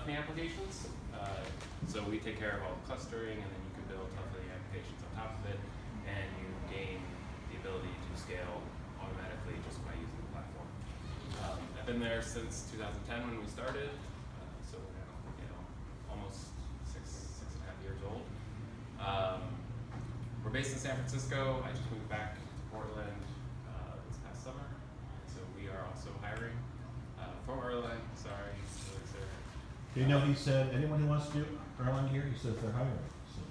telephony applications. So we take care of all the clustering, and then you can build telephony applications on top of it, and you gain the ability to scale automatically just by using the platform. I've been there since 2010 when we started, so we're now almost six and a half years old. We're based in San Francisco. I just moved back to Portland this past summer, so we are also hiring from Erlang. Sorry, Elixir. You know, he said anyone who wants to do Erlang here, he says they're hiring. So.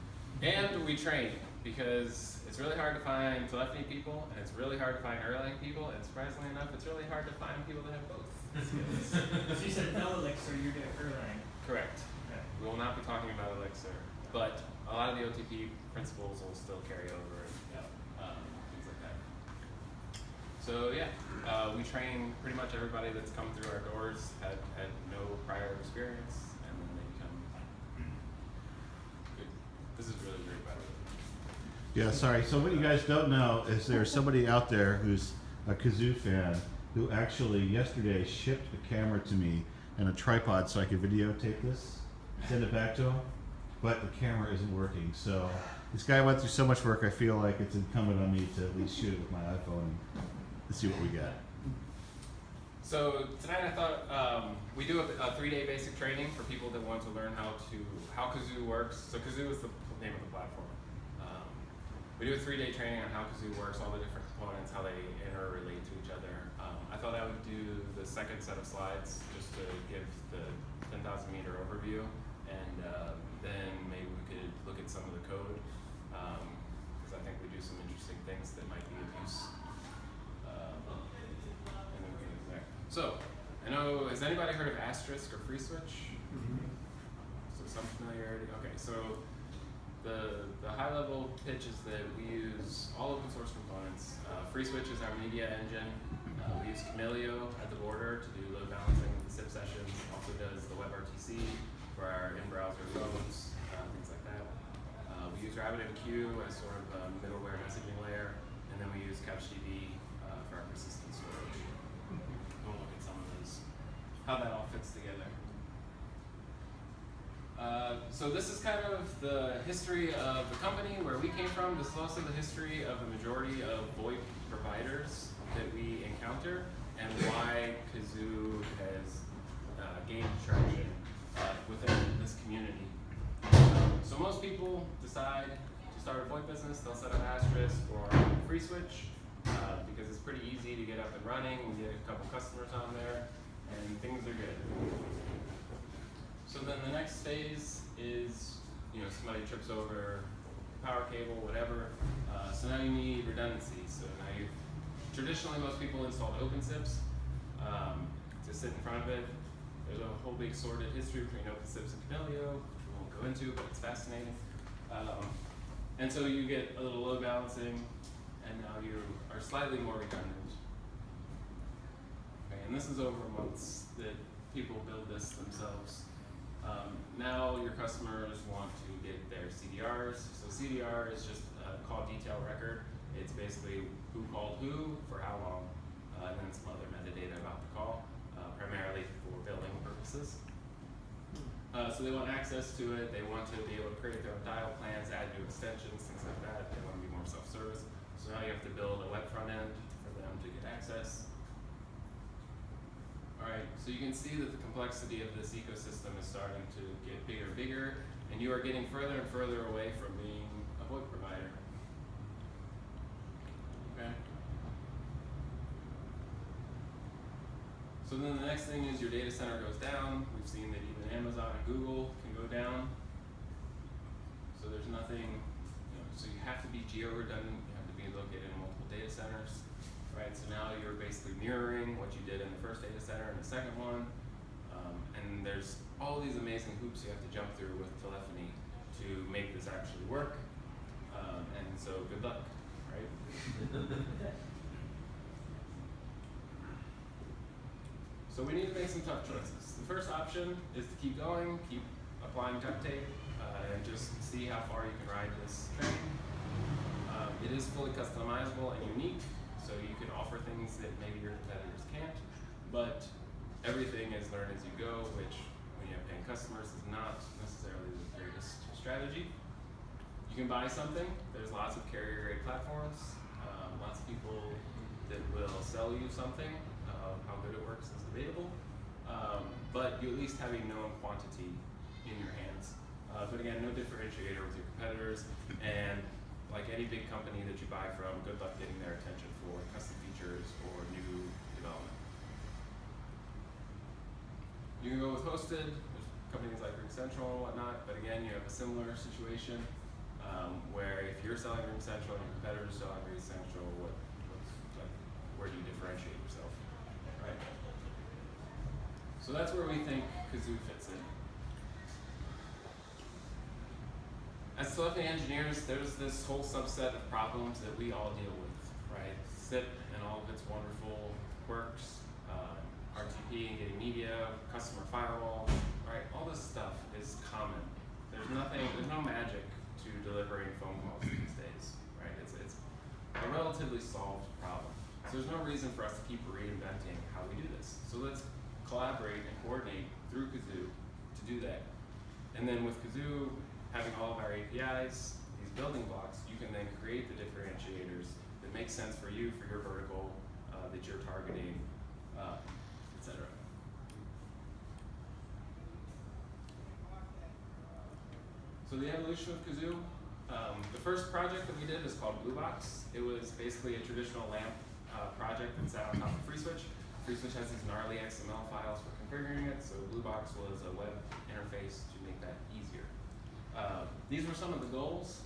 And we train, because it's really hard to find telephony people, and it's really hard to find Erlang people, and surprisingly enough, it's really hard to find people that have both skills. So you said no Elixir, you're doing Erlang. Correct. Okay. We will not be talking about Elixir, but a lot of the OTP principles will still carry over and things like that. So yeah, we train pretty much everybody that's come through our doors, had no prior experience, and then they become good. This is really great, by the way. Yeah, sorry. So what you guys don't know is there's somebody out there who's a Kazoo fan who actually yesterday shipped a camera to me and a tripod so I could videotape this, send it back to him, but the camera isn't working. So this guy went through so much work, I feel like it's incumbent on me to at least shoot it with my iPhone and see what we got. So tonight I thought we do a 3-day basic training for people that want to learn how Kazoo works. So Kazoo is the name of the platform. We do a 3-day training on how Kazoo works, all the different components, how they interrelate to each other. I thought I would do the second set of slides just to give the 10,000 meter overview, and then maybe we could look at some of the code, because I think we do some interesting things that might be of use. And then we can go there. So, I know, has anybody heard of Asterisk or FreeSwitch? Mm-hmm. So some familiarity? Okay, so the high level pitch is that we use all open source components. FreeSwitch is our media engine. We use Chameleon at the border to do load balancing with the SIP sessions. Also does the WebRTC for our in-browser loads, things like that. We use RabbitMQ as sort of a middleware messaging layer, and then we use CouchDB for our persistent storage. We'll look at some of those, how that all fits together. So this is kind of the history of the company, where we came from. This is also the history of the majority of VoIP providers that we encounter, and why Kazoo has gained traction within this community. So most people decide to start a VoIP business, they'll set up Asterisk or FreeSwitch because it's pretty easy to get up and running. We get a couple customers on there, and things are good. So then the next phase is, somebody trips over power cable, whatever. So now you need redundancy. So now traditionally most people installed OpenSIPs to sit in front of it. There's a whole big sordid history between OpenSIPs and Chameleon, which we won't go into, but it's fascinating. And so you get a little load balancing, and now you are slightly more redundant. Okay, and this is over months that people build this themselves. Now your customers want to get their CDRs. So CDR is just a call detail record. It's basically who called who, for how long, and then some other metadata about the call, primarily for billing purposes. So they want access to it. They want to be able to create their own dial plans, add new extensions, things like that. They want to be more self-service. So now you have to build a web front end for them to get access. All right, so you can see that the complexity of this ecosystem is starting to get bigger and bigger, and you are getting further and further away from being a VoIP provider. Okay. So then the next thing is your data center goes down. We've seen that even Amazon and Google can go down. So there's nothing, so you have to be geo-redundant, you have to be located in multiple data centers. Right, so now you're basically mirroring what you did in the first data center and the second one. And there's all these amazing hoops you have to jump through with telephony to make this actually work. And so good luck, right? So we need to make some tough choices. The first option is to keep going, keep applying duct tape, and just see how far you can ride this train. It is fully customizable and unique. So you can offer things that maybe your competitors can't, but everything is learn as you go, which when you have paying customers is not necessarily the greatest strategy. You can buy something. There's lots of carrier grade platforms, lots of people that will sell you something. How good it works is debatable, but you at least have a known quantity in your hands. But again, no differentiator with your competitors, and like any big company that you buy from, good luck getting their attention for custom features or new development. You can go with hosted. There's companies like RingCentral and whatnot, but again, you have a similar situation where if you're selling RingCentral and your competitors selling RingCentral, where do you differentiate yourself, right? So that's where we think Kazoo fits in. As telephony engineers, there's this whole subset of problems that we all deal with, right? SIP and all of its wonderful quirks, RTP and getting media, customer firewall, right? All this stuff is common. There's no magic to delivering phone calls these days, right? It's a relatively solved problem. So there's no reason for us to keep reinventing how we do this. So let's collaborate and coordinate through Kazoo to do that. And then with Kazoo having all of our APIs, these building blocks, you can then create the differentiators that make sense for you, for your vertical that you're targeting, etc. So the evolution of Kazoo, the first project that we did is called Blue Box. It was basically a traditional LAMP project that sat on top of FreeSwitch. FreeSwitch has these gnarly XML files for configuring it, so Blue Box was a web interface to make that easier. These were some of the goals.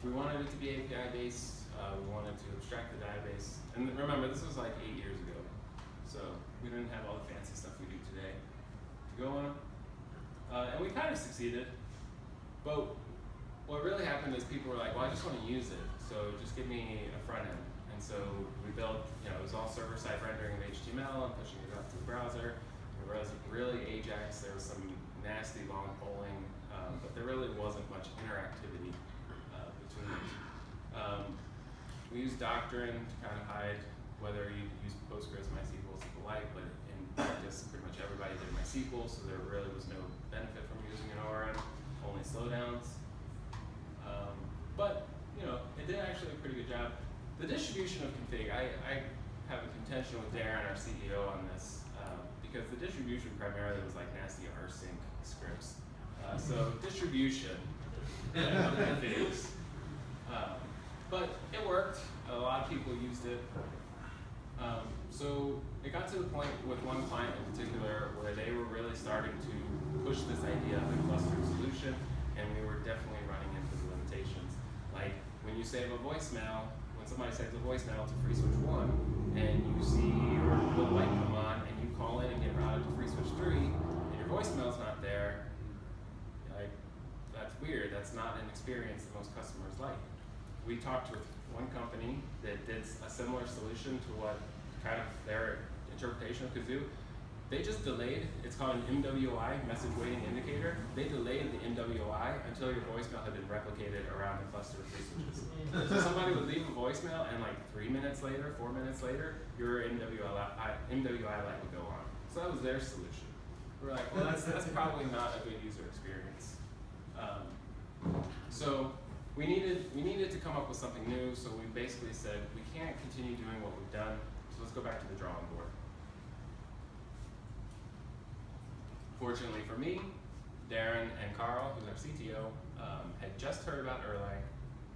We wanted it to be API based. We wanted to abstract the database. And remember, this was like 8 years ago. So we didn't have all the fancy stuff we do today to go on. And we kind of succeeded. But what really happened is people were like, well, I just want to use it. So just give me a front end. And so we built, it was all server-side rendering of HTML and pushing it up to the browser. It was really Ajax. There was some nasty long polling, but there really wasn't much interactivity between them. We used Doctrine to kind of hide whether you use Postgres, MySQL, SQLite, but in practice, pretty much everybody did MySQL, so there really was no benefit from using an ORM, only slowdowns. But it did actually a pretty good job. The distribution of config, I have a contention with Darren, our CEO, on this, because the distribution primarily was like nasty rsync scripts. So distribution of configs. But it worked. A lot of people used it. So it got to the point with one client in particular where they were really starting to push this idea of a clustered solution, and we were definitely running into the limitations. Like when you save a voicemail, when somebody saves a voicemail to FreeSwitch 1, and you see your little light come on, and you call in and get routed to FreeSwitch 3, and your voicemail's not there, like, that's weird. That's not an experience that most customers like. We talked with one company that did a similar solution to what kind of their interpretation of Kazoo. They just delayed, it's called an MWI, message waiting indicator. They delayed the MWI until your voicemail had been replicated around the cluster of FreeSwitches. So somebody would leave a voicemail and like 3 minutes later, 4 minutes later, your MWI light would go on. So that was their solution. We're like, well, that's probably not a good user experience. So we needed to come up with something new, so we basically said, we can't continue doing what we've done, so let's go back to the drawing board. Fortunately for me, Darren and Carl, who's our CTO, had just heard about Erlang.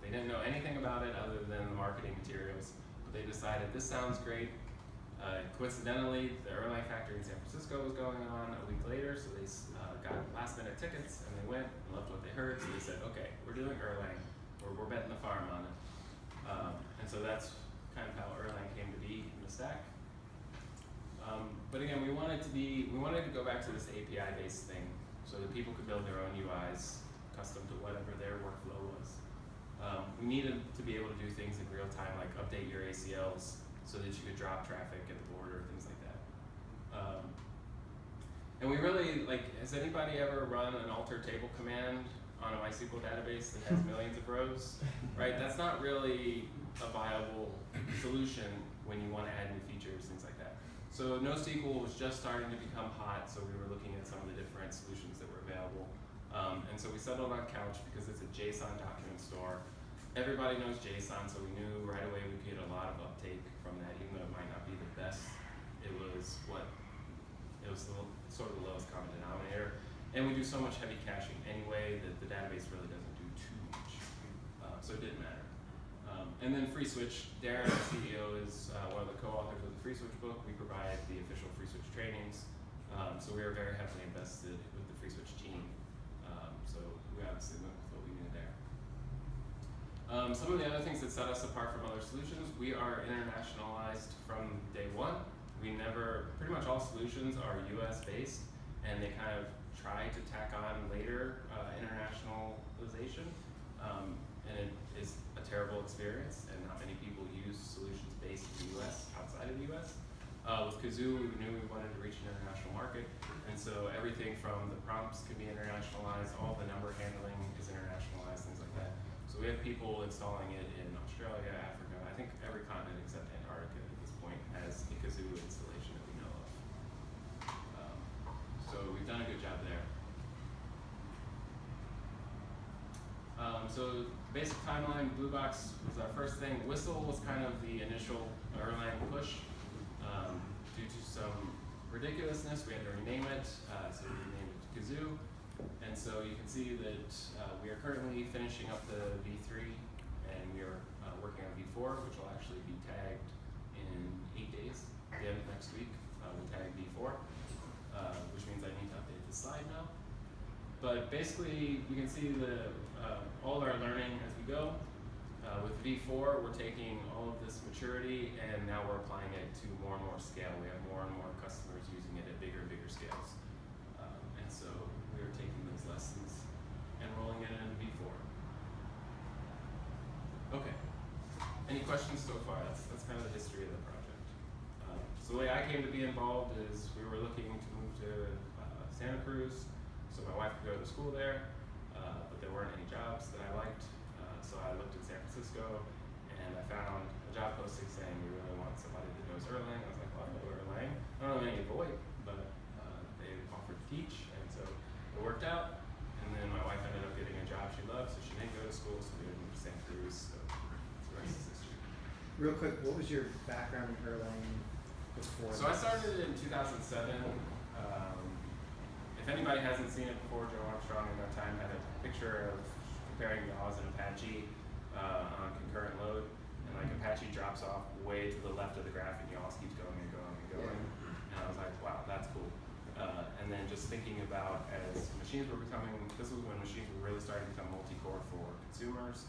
They didn't know anything about it other than the marketing materials, but they decided this sounds great. Coincidentally, the Erlang factory in San Francisco was going on a week later, so they got last-minute tickets, and they went and loved what they heard, so they said, okay, we're doing Erlang, we're betting the farm on it. And so that's kind of how Erlang came to be in the stack. But again, we wanted to go back to this API-based thing, so that people could build their own UIs custom to whatever their workflow was. We needed to be able to do things in real time, like update your ACLs, so that you could drop traffic at the border, things like that. And we really, has anybody ever run an alter table command on a MySQL database that has millions of rows? Right, that's not really a viable solution when you want to add new features, things like that. So NoSQL was just starting to become hot, so we were looking at some of the different solutions that were available. And so we settled on Couch because it's a JSON document store. Everybody knows JSON, so we knew right away we'd get a lot of uptake from that, even though it might not be the best. It was sort of the lowest common denominator. And we do so much heavy caching anyway that the database really doesn't do too much. So it didn't matter. And then FreeSwitch, Darren, our CEO, is one of the co-authors of the FreeSwitch book. We provide the official FreeSwitch trainings. So we are very heavily invested with the FreeSwitch team. So we obviously went with what we knew there. Some of the other things that set us apart from other solutions, we are internationalized from day one. Pretty much all solutions are US based, and they kind of try to tack on later internationalization. And it is a terrible experience, and not many people use solutions based in the US outside of the US. With Kazoo, we knew we wanted to reach an international market, and so everything from the prompts can be internationalized, all the number handling is internationalized, things like that. So we have people installing it in Australia, Africa, I think every continent except Antarctica at this point has a Kazoo installation that we know of. So we've done a good job there. So basic timeline, Blue Box was our first thing. Whistle was kind of the initial Erlang push. Due to some ridiculousness, we had to rename it, so we renamed it to Kazoo. And so you can see that we are currently finishing up the V3, and we are working on V4, which will actually be tagged in 8 days. At the end of next week, we'll tag V4, which means I need to update the slide now. But basically, you can see all of our learning as we go. With V4, we're taking all of this maturity, and now we're applying it to more and more scale. We have more and more customers using it at bigger and bigger scales. And so we are taking those lessons and rolling it into V4. Okay. Any questions so far? That's kind of the history of the project. So the way I came to be involved is we were looking to move to Santa Cruz, so my wife could go to school there, but there weren't any jobs that I liked. So I looked at San Francisco, and I found a job posting saying we really want somebody that knows Erlang. I was like, well, I know Erlang. I don't know any VoIP, but they offered to teach, and so it worked out. And then my wife ended up getting a job she loved, so she didn't go to school, so we moved to Santa Cruz. So the rest is history. Real quick, what was your background in Erlang before? So I started in 2007. If anybody hasn't seen it before, Joe Armstrong in that time had a picture of comparing Yaws and Apache on concurrent load, and like Apache drops off way to the left of the graph, and Yaws keeps going and going and going. Yeah. And I was like, wow, that's cool. And then just thinking about as machines were becoming, this was when machines were really starting to become multi-core for consumers,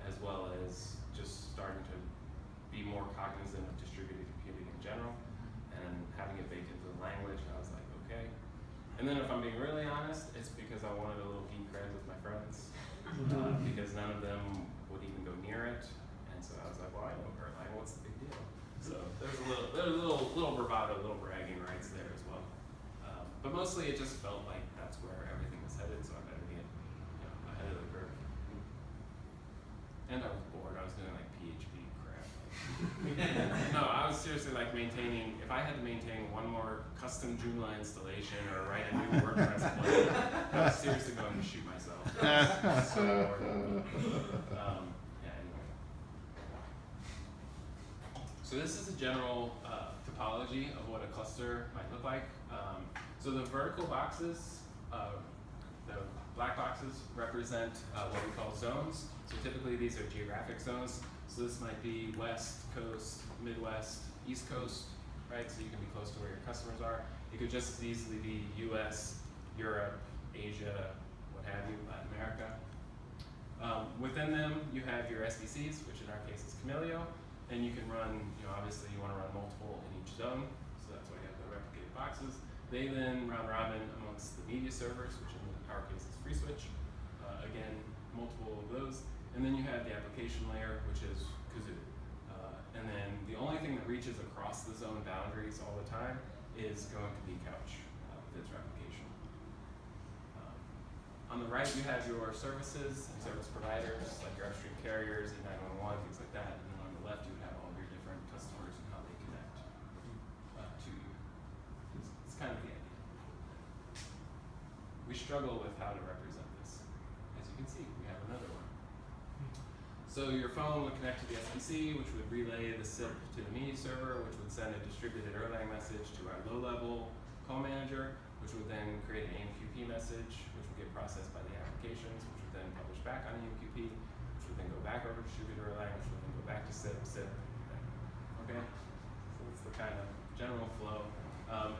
as well as just starting to be more cognizant of distributed computing in general, and having it baked into the language, I was like, okay. And then if I'm being really honest, it's because I wanted a little geek cred with my friends, because none of them would even go near it, and so I was like, well, I know Erlang, what's the big deal? So there's a little bravado, a little bragging rights there as well. But mostly it just felt like that's where everything was headed, so I better get ahead of the curve. And I was bored. I was doing like PHP crap. No, I was seriously like maintaining. If I had to maintain one more custom Joomla installation or write a new WordPress plugin, I was seriously going to shoot myself. So bored. Yeah. Anyway. So this is a general topology of what a cluster might look like. So the vertical boxes, the black boxes represent what we call zones. So typically these are geographic zones. So this might be West Coast, Midwest, East Coast, right? So you can be close to where your customers are. It could just as easily be US, Europe, Asia, what have you, Latin America. Within them, you have your SVCs, which in our case is Camellio, and you can run, obviously you want to run multiple in each zone, so that's why you have the replicated boxes. They then round robin amongst the media servers, which in our case is FreeSwitch. Again, multiple of those. And then you have the application layer, which is Kazoo. And then the only thing that reaches across the zone boundaries all the time is going to be Couch with its replication. On the right, you have your services and service providers, like your upstream carriers and 911, things like that. And then on the left, you have all of your different customers and how they connect to struggle with how to represent this. As you can see, we have another one. So your phone would connect to the SBC, which would relay the SIP to the media server, which would send a distributed Erlang message to our low-level call manager, which would then create an AMQP message, which would get processed by the applications, which would then publish back on AMQP, which would then go back over to distributed Erlang, which would then go back to SIP. Okay? So that's the kind of general flow.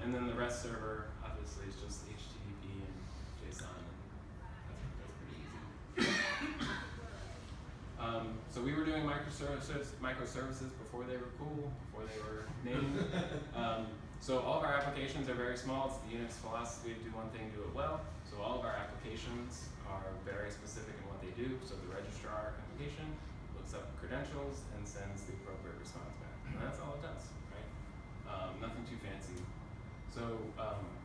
And then the REST server, obviously, is just HTTP and JSON, and that's pretty easy. So we were doing microservices before they were cool, before they were named. So all of our applications are very small. It's the Unix philosophy of do one thing, do it well. So all of our applications are very specific in what they do. So the registrar application looks up credentials and sends the appropriate response back. And that's all it does, right? Nothing too fancy. So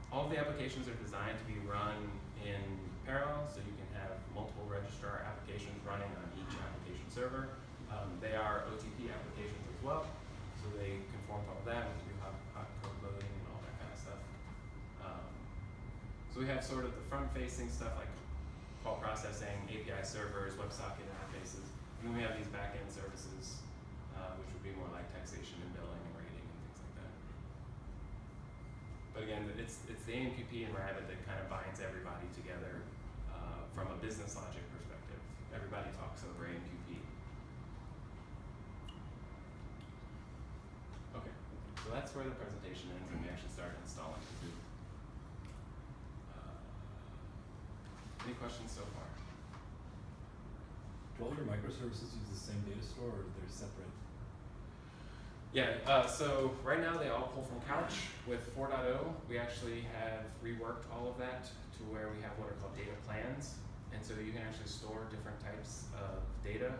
all of the applications are designed to be run in parallel, so you can have multiple registrar applications running on each application server. They are OTP applications as well, so they conform to all that. We can do hot code loading and all that kind of stuff. So we have sort of the front-facing stuff like call processing, API servers, WebSocket interfaces, and then we have these back-end services, which would be more like taxation and billing and rating and things like that. But again, it's the AMQP and Rabbit that kind of binds everybody together from a business logic perspective. Everybody talks over AMQP. Okay, so that's where the presentation ends, and we actually start installing Kazoo. Any questions so far? Do all your microservices use the same data store, or they're separate? Yeah, so right now they all pull from Couch. With 4.0, we actually have reworked all of that to where we have what are called data plans. And so you can actually store different types of data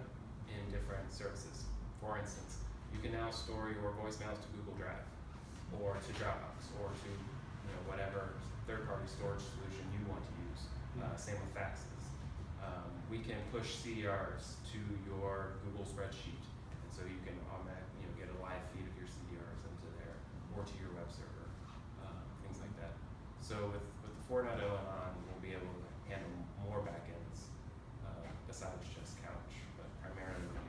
in different services. For instance, you can now store your voicemails to Google Drive, or to Dropbox, or to whatever third-party storage solution you want to use. Same with faxes. We can push CDRs to your Google spreadsheet, and so you can automatically get a live feed of your CDRs into there, or to your web server, things like that. So with the 4.0 and on, we'll be able to handle more backends besides just Couch, but primarily we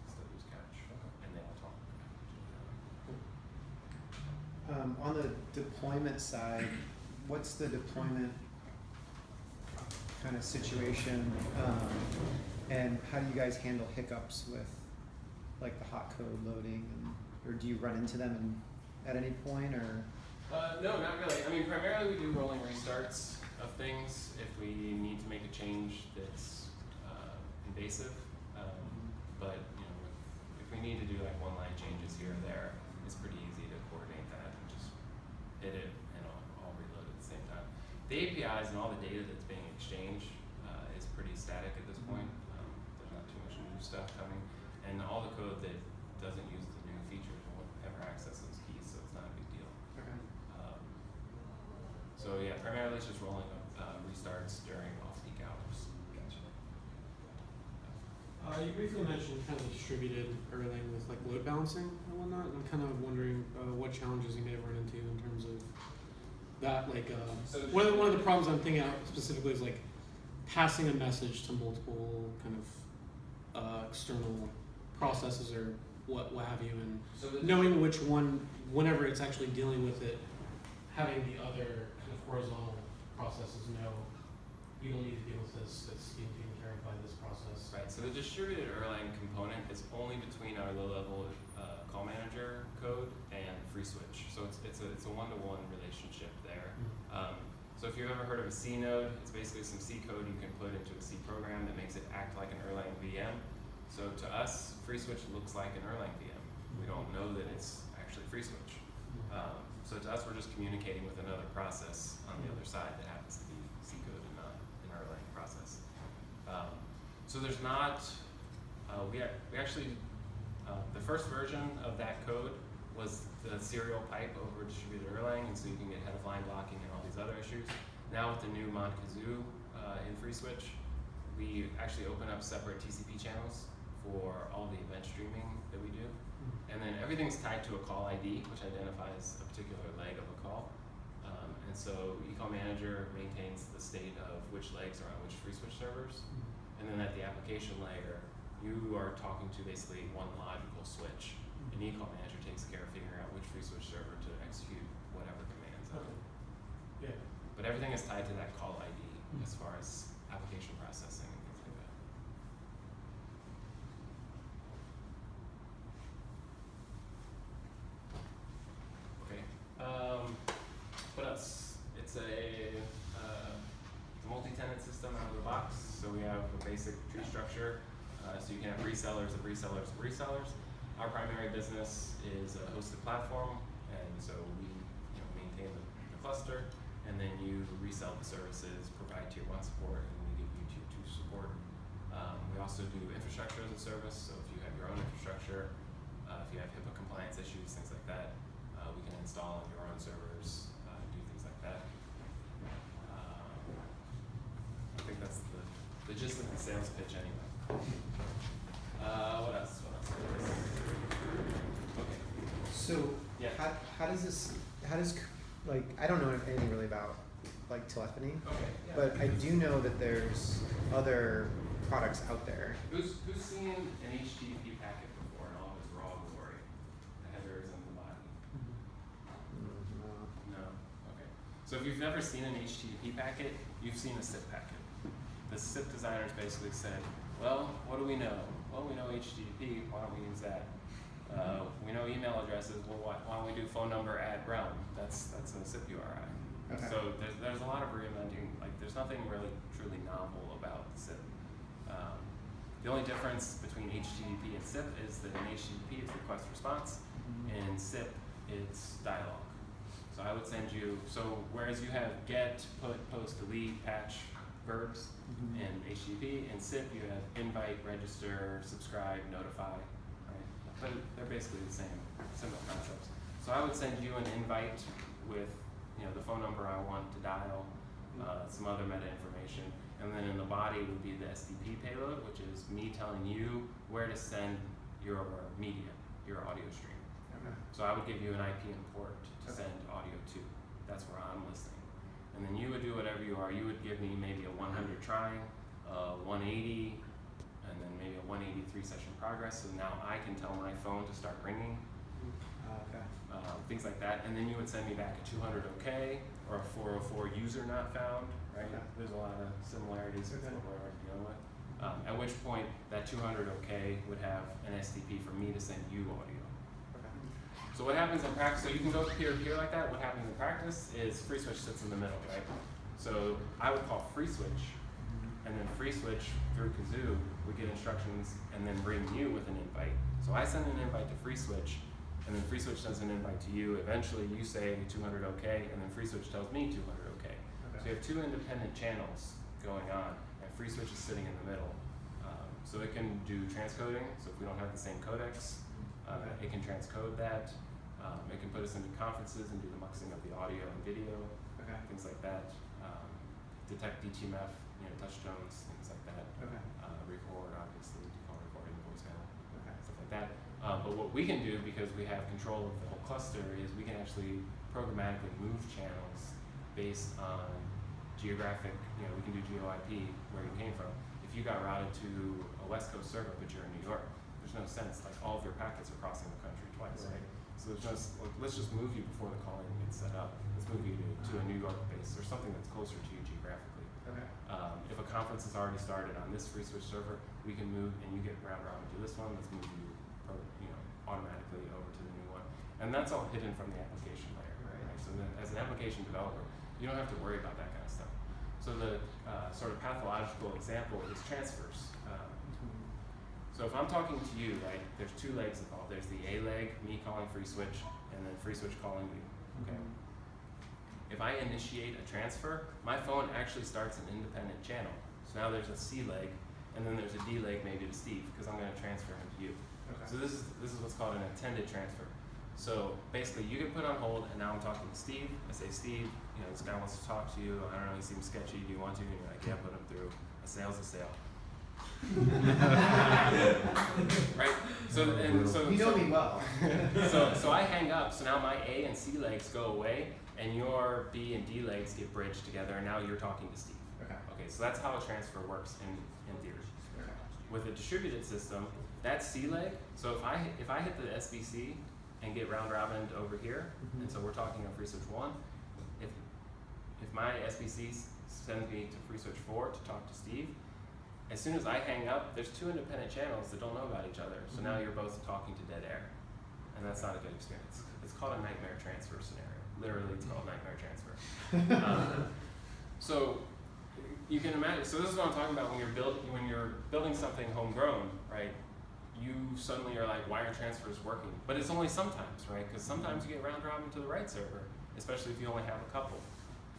still use Couch, and they all talk. On the deployment side, what's the deployment kind of situation, and how do you guys handle hiccups with like the hot code loading, or do you run into them at any point, or? No, not really. I mean, primarily we do rolling restarts of things if we need to make a change that's invasive. But if we need to do like one-line changes here or there, it's pretty easy to coordinate that and just hit it and all reload at the same time. The APIs and all the data that's being exchanged is pretty static at this point. There's not too much new stuff coming, and all the code that doesn't use the new features won't ever access those keys, so it's not a big deal. Okay. So yeah, primarily it's just rolling up restarts during off-peak hours. Gotcha. You briefly mentioned kind of distributed Erlang with like load balancing and whatnot, and I'm kind of wondering what challenges you may have run into in terms of that. Like So one of the problems I'm thinking out specifically is like passing a message to multiple kind of external processes or what have you, and So knowing which one, whenever it's actually dealing with it, having the other kind of horizontal processes know you don't need to deal with this, it's being taken care of by this process. Right, so the distributed Erlang component is only between our low-level call manager code and FreeSwitch. So it's a one-to-one relationship there. So if you've ever heard of a C node, it's basically some C code you can put into a C program that makes it act like an Erlang VM. So to us, FreeSwitch looks like an Erlang VM. We don't know that it's actually FreeSwitch. So to us, we're just communicating with another process on the other side that happens to be C code and not an Erlang process. So there's not, we actually, the first version of that code was the serial pipe over distributed Erlang, and so you can get head of line blocking and all these other issues. Now with the new Kazoo in FreeSwitch, we actually open up separate TCP channels for all the event streaming that we do. And then everything's tied to a call ID, which identifies a particular leg of a call. And And so Ecom Manager maintains the state of which legs are on which FreeSwitch servers. And then at the application layer, you are talking to basically one logical switch. And Ecom Manager takes care of figuring out which FreeSwitch server to execute whatever commands on. Yeah. But everything is tied to that call ID as far as application processing and things like that. Okay. What else? It's a multi-tenant system out of the box. So we have a basic tree structure. So you can have resellers of resellers of resellers. Our primary business is a hosted platform, and so we maintain the cluster, and then you resell the services, provide tier 1 support, and we give you tier 2 support. We also do infrastructure as a service, so if you have your own infrastructure, if you have HIPAA compliance issues, things like that, we can install on your own servers, do things like that. I think that's the gist of the sales pitch anyway. What else? Okay. So Yeah. how does like, I don't know anything really about like telephony, Okay. Yeah. but I do know that there's other products out there. Who's seen an HTTP packet before in all of its raw glory? The headers and the body. No. Okay. So if you've never seen an HTTP packet, you've seen a SIP packet. The SIP designers basically said, well, what do we know? Well, we know HTTP. Why don't we use that? We know email addresses. Well, why don't we do phone number at realm? That's a SIP URI. Okay. So there's a lot of reinventing. Like there's nothing really truly novel about SIP. The only difference between HTTP and SIP is that in HTTP it's request response, in SIP it's dialogue. So I would send you, so whereas you have get, put, post, delete, patch verbs in HTTP, in SIP you have invite, register, subscribe, notify, right? But they're basically the same, similar concepts. So I would send you an invite with the phone number I want to dial, some other meta information. And then in the body would be the SDP payload, which is me telling you where to send your media, your audio stream. Okay. So I would give you an IP and port to send audio to. That's where I'm listening. And then you would do whatever you are. You would give me maybe a 100 trying, 180, and then maybe a 183 session progress. So now I can tell my phone to start ringing, Okay. things like that. And then you would send me back a 200 OK or a 404 user not found, right? Okay. There's a lot of similarities with Okay. what we're already dealing with. At which point that 200 OK would have an SDP for me to send you audio. Okay. So what happens in practice, so you can go peer-to-peer like that. What happens in practice is FreeSwitch sits in the middle, right? So I would call FreeSwitch, and then FreeSwitch through Kazoo would get instructions and then bring you with an invite. So I send an invite to FreeSwitch, and then FreeSwitch sends an invite to you. Eventually you say 200 OK, and then FreeSwitch tells me 200 OK. So you have two independent channels going on, and FreeSwitch is sitting in the middle. So it can do transcoding, so if we don't have the same codecs, it can transcode that. It can put us into conferences and do the muxing of the audio and video, Okay. things like that. Detect DTMF, touch tones, things like that. Okay. Record, obviously, default recording, voicemail, Okay. stuff like that. But what we can do, because we have control of the whole cluster, is we can actually programmatically move channels based on geographic, we can do GeoIP where you came from. If you got routed to a West Coast server but you're in New York, there's no sense, like all of your packets are crossing the country twice, right? So there's just, let's just move you before the calling gets set up. Let's move you to a New York base or something that's closer to you geographically. Okay. If a conference has already started on this FreeSwitch server, we can move, and you get round robin to this one, let's move you, automatically over to the new one. And that's all hidden from the application layer, right? So that as an application developer, you don't have to worry about that kind of stuff. So the sort of pathological example is transfers. So if I'm talking to you, right, there's two legs involved. There's the A leg, me calling FreeSwitch, and then FreeSwitch calling you, okay? If I initiate a transfer, my phone actually starts an independent channel. So now there's a C leg, and then there's a D leg maybe to Steve, because I'm gonna transfer him to you. Okay. So this is what's called an intended transfer. So basically you get put on hold, and now I'm talking to Steve. I say, Steve, this guy wants to talk to you. I don't know, he seems sketchy. Do you want to? And you're like, yeah, put him through. A sale's a sale. Right? So You know me well. so I hang up. So now my A and C legs go away, and your B and D legs get bridged together, and now you're talking to Steve. Okay. Okay, so that's how a transfer works in theory. Okay. With a distributed system, that C leg, so if I hit the SBC and get round robin over here, Mhm. and so we're talking on free switch 1, if my SBC sends me to free switch 4 to talk to Steve, as soon as I hang up, there's 2 independent channels that don't know about each other, so now Mhm. you're both talking to dead air, and that's not a good experience. It's called a nightmare transfer scenario. Literally, it's called nightmare transfer. So you can imagine. So this is what I'm talking about when you're building something homegrown, right? You suddenly are like, why are transfers working? But it's only sometimes, right? Because sometimes you get round robin to the right server, especially if you only have a couple,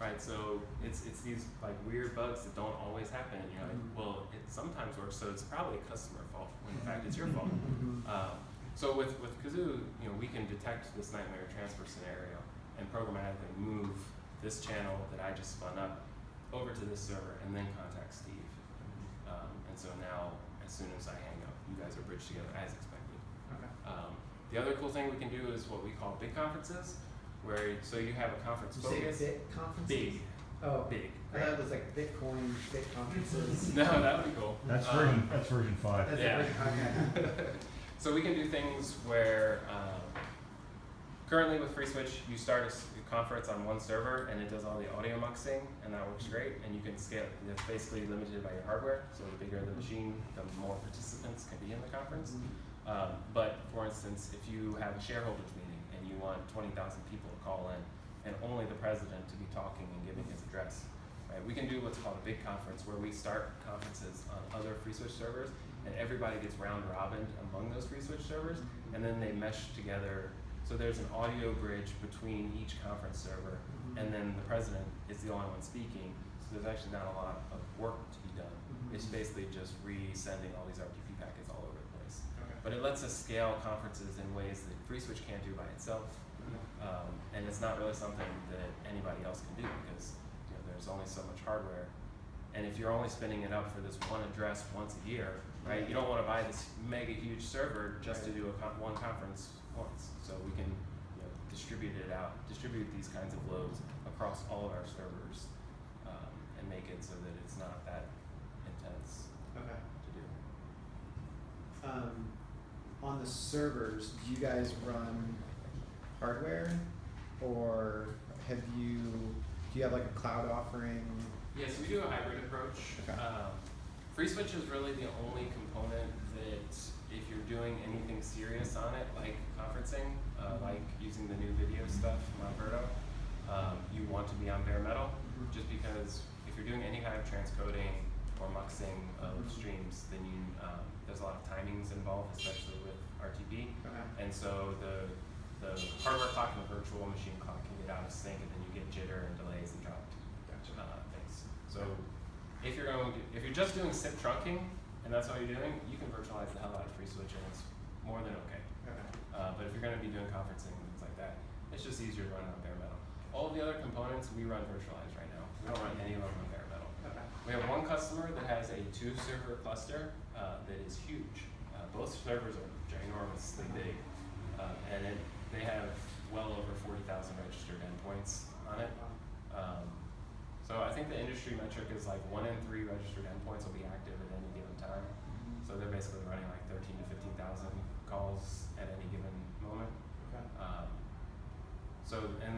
right? So it's these like weird bugs that don't always happen. And you're like, well, it sometimes works, so it's probably a customer fault when in fact it's your fault. So with Kazoo, we can detect this nightmare transfer scenario and programmatically move this channel that I just spun up over to this server and then contact Steve. And so now, as soon as I hang up, you guys are bridged together as expected. Okay. The other cool thing we can do is what we call big conferences, so you have a conference Did you focus. say bit conferences? Big. Oh, Big. I thought it was like Bitcoin, bit conferences. No, that would be cool. That's Um, version 5. That's Yeah. okay. So we can do things where, currently with FreeSwitch, you start a conference on one server and it does all the audio muxing, and that works great, and you can scale. It's basically limited by your hardware, so the bigger the machine, the more participants can be in the conference. But for instance, if you have a shareholders meeting and you want 20,000 people to call in, and only the president to be talking and giving his address, right? We can do what's called a big conference, where we start conferences on other FreeSwitch servers, and everybody gets round robined among those FreeSwitch servers, and then they mesh together. So there's an audio bridge between each conference server, and then the president is the only one speaking. So there's actually not a lot of work to be done. It's basically just resending all these RTP packets all over the place. Okay. But it lets us scale conferences in ways that FreeSwitch can't do by itself. And it's not really something that anybody else can do, because there's only so much hardware. And if you're only spinning it up for this one address once a year, right? You don't want to buy this mega huge server just to do one conference once. So we can distribute these kinds of loads across all of our servers, and make it so that it's not that intense Okay. to do. On the servers, do you guys run hardware, or do you have like a cloud offering? Yes, we do a hybrid approach. Okay. FreeSwitch is really the only component that, if you're doing anything serious on it, like conferencing, like using the new video stuff from Alberto, you want to be on bare metal, just because if you're doing any kind of transcoding or muxing of streams, then there's a lot of timings involved, especially with RTP. Okay. And so the hardware clock and the virtual machine clock can get out of sync, and then you get jitter and delays and dropped things. So if you're just doing SIP trunking and that's all you're doing, you can virtualize the hell out of FreeSwitch, and it's more than okay. Okay. But if you're going to be doing conferencing and things like that, it's just easier to run on bare metal. All of the other components we run virtualized right now. We don't run any of them on bare metal. Okay. We have one customer that has a 2-server cluster that is huge. Both servers are ginormously big, and they have well over 40,000 registered endpoints on it. So I think the industry metric is like 1 in 3 registered endpoints will be active at any given time. So they're basically running like 13 to 15,000 calls at any given moment. Okay.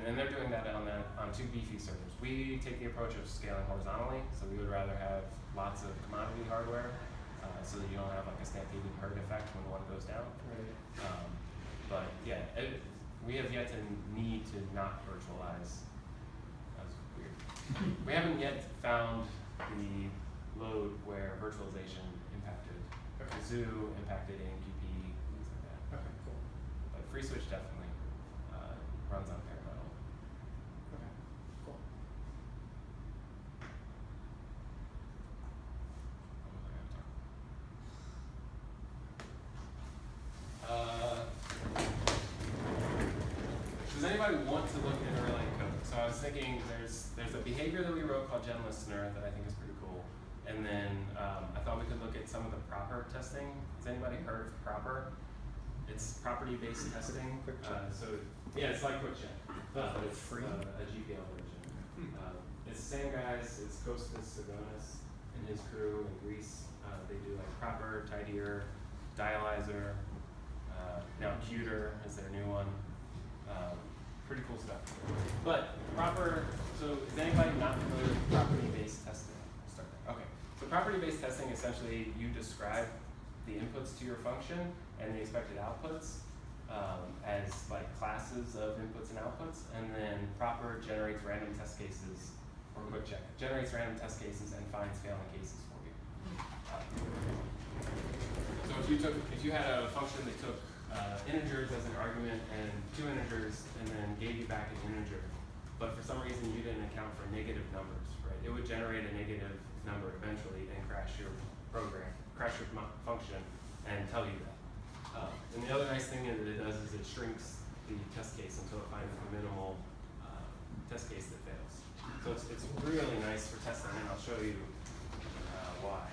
And they're doing that on 2 beefy servers. We take the approach of scaling horizontally, so we would rather have lots of commodity hardware, so that you don't have like a stampeding herd effect when one goes down. Right. But yeah, we have yet to need to not virtualize. That was weird. We haven't yet found the load where virtualization impacted Kazoo, impacted AMQP, things like that. Okay, cool. But FreeSwitch definitely runs on bare metal. Okay, cool. Does anybody want to look at Erlang code? So I was thinking there's a behavior that we wrote called Gen Listener that I think is pretty cool. And then I thought we could look at some of the proper testing. Has anybody heard of proper? It's property-based testing. Quick check. So yeah, it's like quick check, but it's Free? a GPL version. It's the same guys. It's Kostas Sagonis and his crew in Greece. They do like Proper, Tidier, Dialyzer. Now Cuter is their new one. Pretty cool stuff. But Proper. So is anybody not familiar with property-based testing? I'll start there. Okay. So property-based testing, essentially you describe the inputs to your function and the expected outputs as like classes of inputs and outputs, and then Proper generates random test cases, or quick check, generates random test cases and finds failing cases for you. So if you had a function that took integers as an argument and 2 integers and then gave you back an integer, but for some reason you didn't account for negative numbers, right? It would generate a negative number eventually and crash your program, crash your function, and tell you that. And the other nice thing that it does is it shrinks the test case until it finds the minimal test case that fails. So it's really nice for testing, and I'll show you why.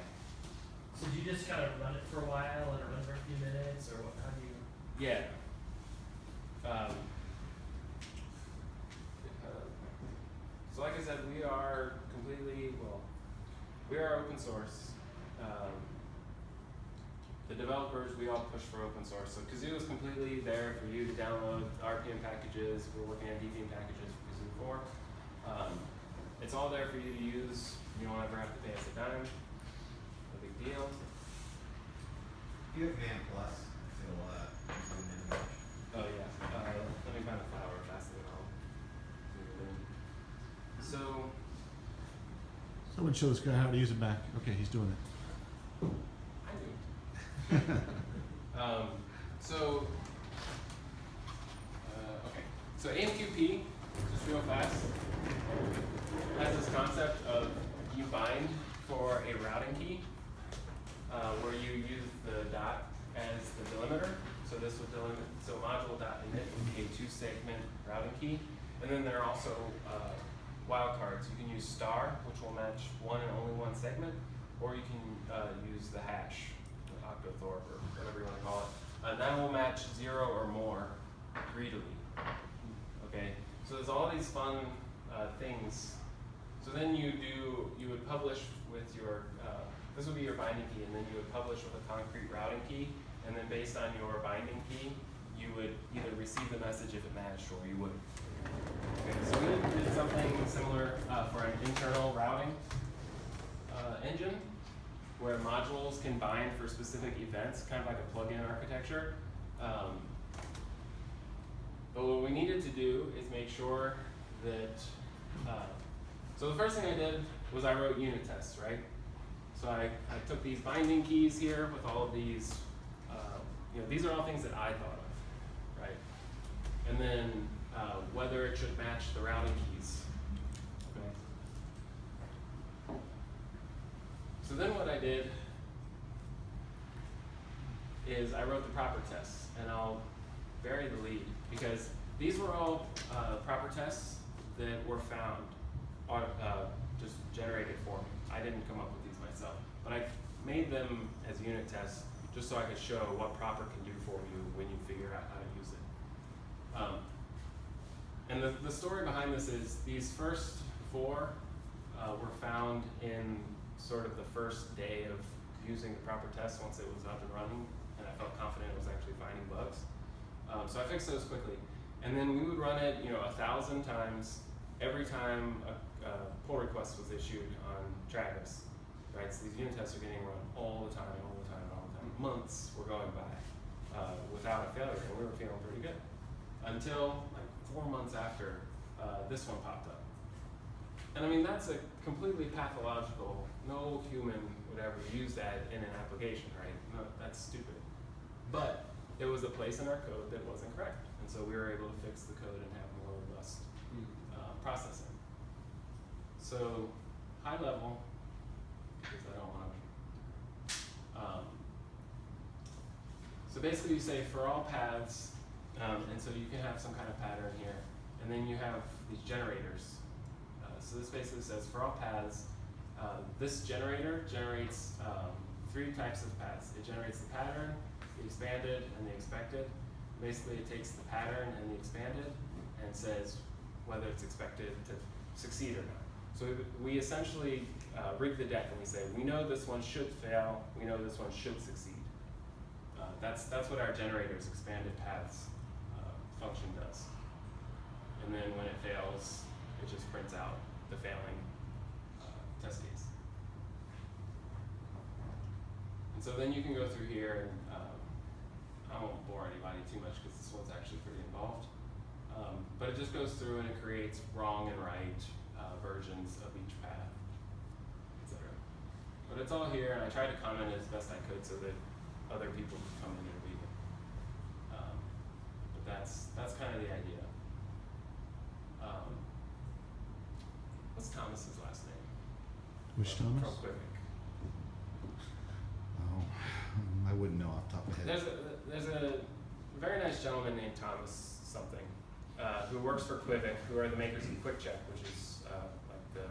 So do you just kind of run it for a while, let it run for a few minutes, or what? How do you? Yeah. So like I said, we are open source. The developers, we all push for open source. So Kazoo is completely there for you to download RPM packages. We're working on DPM packages for Kazoo 4. It's all there for you to use. You don't ever have to pay us a dime. No big deal. If you have Van Plus, it'll zoom in much. Oh yeah. Let me find the flower fast and I'll zoom it in. So Someone show this guy how to use a Mac. Okay, he's doing it. I do. Okay. So AMQP, just real fast, has this concept of you bind for a routing key, where you use the dot as the delimiter. So this would delimit. So module.init would be a 2-segment routing key, and then there are also wildcards. You can use star, which will match one and only one segment, or you can use the hash, the octothorpe, or whatever you want to call it. And that will match 0 or more greedily. Okay, so there's all these fun things. So then you would publish with your, this would be your binding key, and then you would publish with a concrete routing key, and then based on your binding key, you would either receive the message if it matched or you wouldn't. Okay, so we did something similar for an internal routing engine, where modules can bind for specific events, kind of like a plug-in architecture. But what we needed to do is make sure that, so the first thing I did was I wrote unit tests, right? So I took these binding keys here with all of these, these are all things that I thought of, right? And then whether it should match the routing keys, okay? So then what I did is I wrote the proper tests, and I'll bury the lead because these were all proper tests that were found, just generated for me. I didn't come up with these myself, but I made them as unit tests just so I could show what proper can do for you when you figure out how to use it. And the story behind this is these first 4 were found in sort of the first day of using the proper test once it was up and running, and I felt confident it was actually finding bugs. So I fixed those quickly. And then we would run it 1,000 times every time a pull request was issued on Travis. Right? So these unit tests are getting run all the time. Months were going by without a failure, and we were feeling pretty good. Until like 4 months after this one popped up. And I mean, that's a completely pathological, no human would ever use that in an application, right? No, that's stupid. But it was a place in our code that wasn't correct. And so we were able to fix the code and have more robust processing. So high level, because I don't want to. So basically you say for all paths, and so you can have some kind of pattern here, and then you have these generators. So this basically says for all paths, this generator generates 3 types of paths. It generates the pattern, the expanded, and the expected. Basically, it takes the pattern and the expanded and says whether it's expected to succeed or not. So we essentially rig the deck and we say, we know this one should fail, we know this one should succeed. That's what our generator's expanded paths function does. And then when it fails, it just prints out the failing test case. And so then you can go through here and I won't bore anybody too much because this one's actually pretty involved. But it just goes through and it creates wrong and right versions of each path, etc. But it's all here, and I tried to comment as best I could so that other people could come in and read it. But that's kind of the idea. What's Thomas's last name? Which Thomas? From Quivik. Oh, I wouldn't know off the top of my head. There's a very nice gentleman named Thomas something who works for Quivik, who are the makers of QuickCheck, which is like the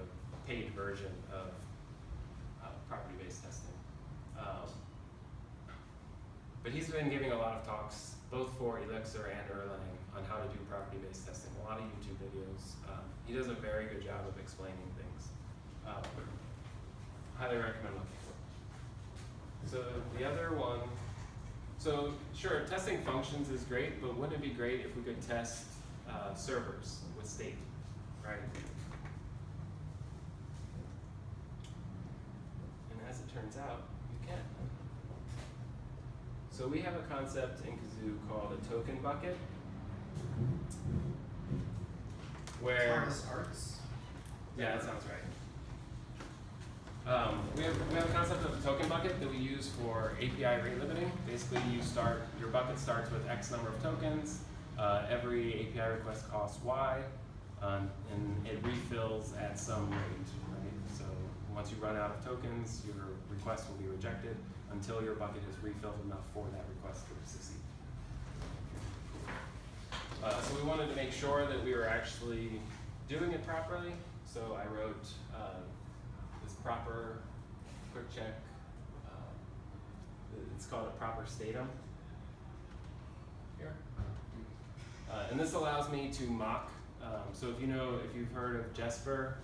paid version of property-based testing. But he's been giving a lot of talks, both for Elixir and Erlang, on how to do property-based testing. A lot of YouTube videos. He does a very good job of explaining things. Highly recommend looking for it. So the other one, so sure, testing functions is great, but wouldn't it be great if we could test servers with state, right? And as it turns out, you can. So we have a concept in Kazoo called a token bucket, where Thomas Arts. yeah, that sounds right. We have a concept of a token bucket that we use for API rate limiting. Basically, your bucket starts with X number of tokens. Every API request costs Y, and it refills at some rate, right? So once you run out of tokens, your request will be rejected until your bucket is refilled enough for that request to succeed. So we wanted to make sure that we were actually doing it properly. So I wrote this proper quick check. It's called a proper statum here. And this allows me to mock. So if you've heard of Jesper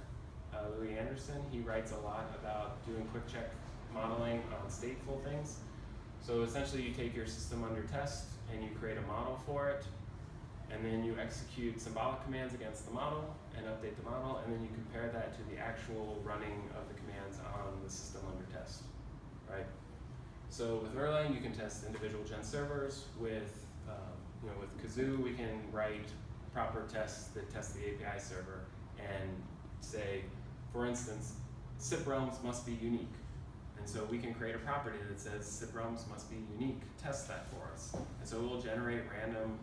Louis Anderson, he writes a lot about doing quick check modeling on stateful things. So essentially you take your system under test and you create a model for it, and then you execute symbolic commands against the model and update the model, and then you compare that to the actual running of the commands on the system under test, right? So with Erlang, you can test individual gen servers. With Kazoo, we can write proper tests that test the API server and say, for instance, SIP realms must be unique. And so we can create a property that says SIP realms must be unique. Test that for us. And so it will generate random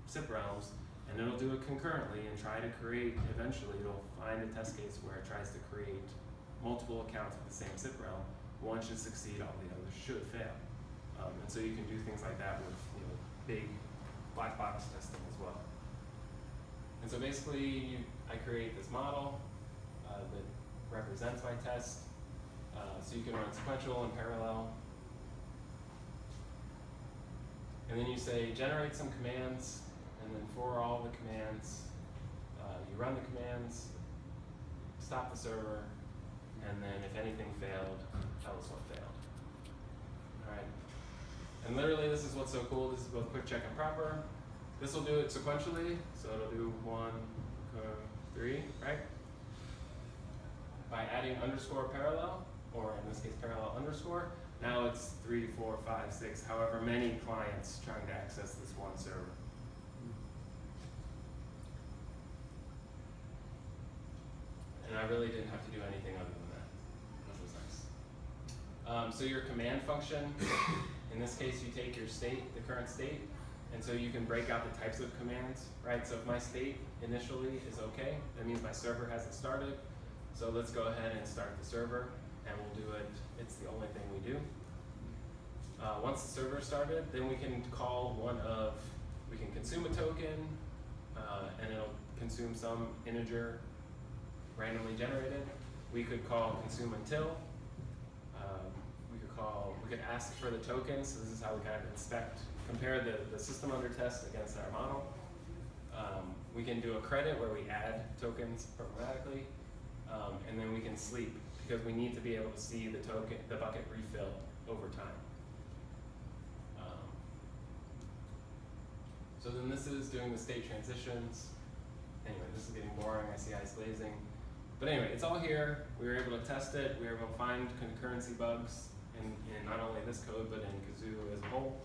SIP realms, and it'll do it concurrently and try to create, eventually it'll find a test case where it tries to create multiple accounts with the same SIP realm. One should succeed, all the others should fail. And so you can do things like that with big black box testing as well. And so basically, I create this model that represents my test. So you can run sequential and parallel. And then you say, generate some commands, and then for all the commands, you run the commands, stop the server, and then if anything failed, tell us what failed. All right. And literally, this is what's so cool. This is both quick check and proper. This will do it sequentially, so it'll do 1, 3, right? By adding underscore parallel, or in this case parallel underscore, now it's 3, 4, 5, 6, however many clients trying to access this one server. And I really didn't have to do anything other than that, which was nice. So your command function, in this case you take your state, the current state, and so you can break out the types of commands, right? So if my state initially is okay, that means my server hasn't started. So let's go ahead and start the server, and we'll do it. It's the only thing we do. Once the server started, then we can call we can consume a token, and it'll consume some integer randomly generated. We could call consume until. We could we could ask for the tokens. So this is how we kind of compare the system under test against our model. We can do a credit where we add tokens programmatically, and then we can sleep because we need to be able to see the bucket refill over time. So then this is doing the state transitions. Anyway, this is getting boring. I see ice glazing. But anyway, it's all here. We were able to test it. We were able to find concurrency bugs in not only this code, but in Kazoo as a whole.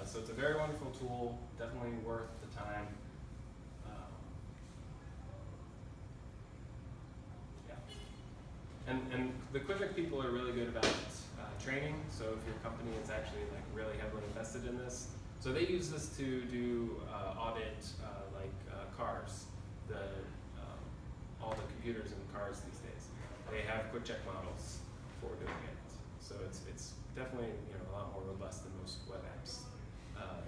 So it's a very wonderful tool, definitely worth the time. Yeah. And the Quivic people are really good about training. So if your company is actually like really heavily invested in this, so they use this to do audit cars, all the computers in cars these days. They have quick check models for doing it. So it's definitely a lot more robust than most web apps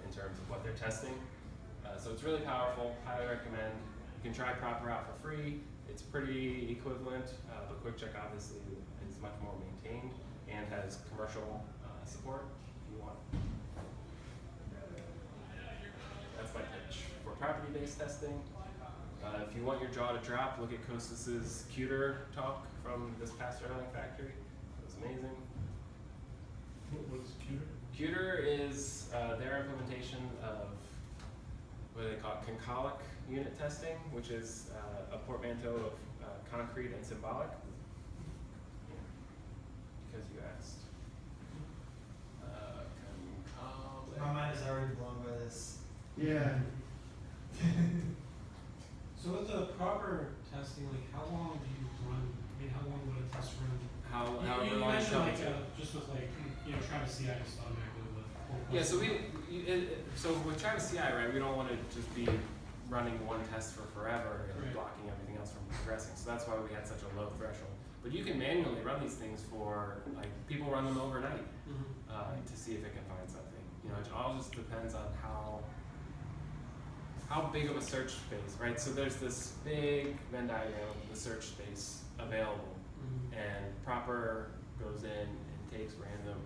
in terms of what they're testing. So it's really powerful. Highly recommend. You can try Proper Out for free. It's pretty equivalent, but quick check obviously is much more maintained and has commercial support if you want. That's my pitch. For property-based testing, if you want your jaw to drop, look at Kostas's Cuter talk from this past Erlang factory. It was amazing. What's Cuter? Cuter is their implementation of what do they call it? Concolic unit testing, which is a portmanteau of concrete and symbolic. Because you asked. Concolic. My mind is already blown by this. Yeah. So with the proper testing, like how long do you run? I mean, how long would a test run? However you long mentioned like it just with like Travis CI just automatically with. Yeah, so with Travis CI, right, we don't want to just be running one test for forever and Right. blocking everything else from progressing. So that's why we had such a low threshold. But you can manually run these things for, like, people run them overnight to see if it can find something. It all just depends on how big of a search space, right? So there's this big Venn diagram of the search space available, and Proper goes in and takes random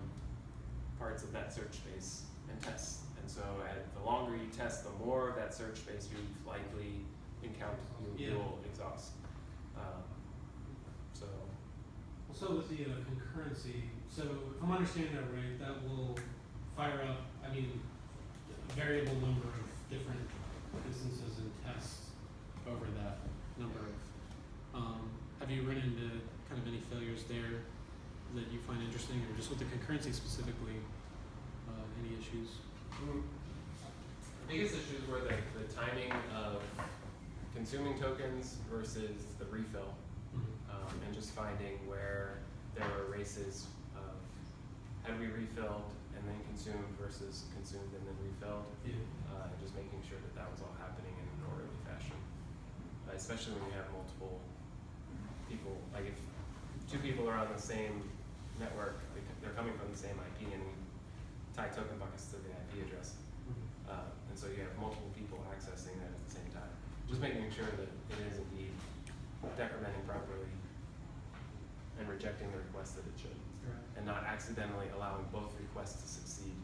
parts of that search space and tests. And so the longer you test, the more of that search space you've likely encountered, you'll exhaust. Also with the concurrency, so if I'm understanding that right, that will fire up, a variable number of different instances and tests over that number of, have you run into kind of any failures there that you find interesting, or just with the concurrency specifically, any issues? The biggest issues were the timing of consuming tokens versus the refill, and just finding where there were races of had we refilled and then consumed versus consumed and then refilled, and just making sure that was all happening in an orderly fashion, especially when you have multiple people. Like if two people are on the same network, they're coming from the same IP, and we tie token buckets to the IP address. And so you have multiple people accessing that at the same time. Just making sure that it is indeed decrementing properly and rejecting the request that it should. And not accidentally allowing both requests to succeed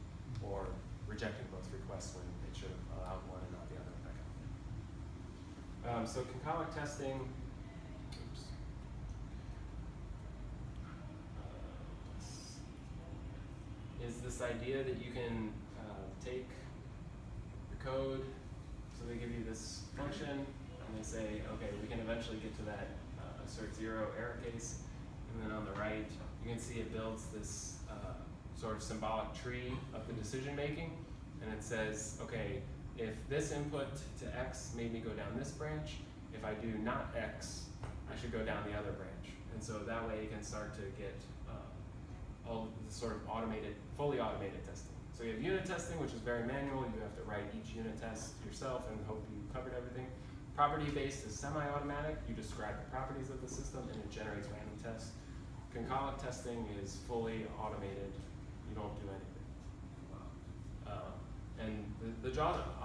or rejecting both requests when it should have allowed one and not the other. So concolic testing, is this idea that you can take the code, so they give you this function, and they say, okay, we can eventually get to that assert 0 error case, and then on the right, you can see it builds this sort of symbolic tree of the decision making, and it says, okay, if this input to X made me go down this branch, if I do not X, I should go down the other branch. And so that way you can start to get all the sort of fully automated testing. So you have unit testing, which is very manual. You have to write each unit test yourself and hope you covered everything. Property-based is semi-automatic. You describe the properties of the system and it generates random tests. Concolic testing is fully automated. You don't do anything. And the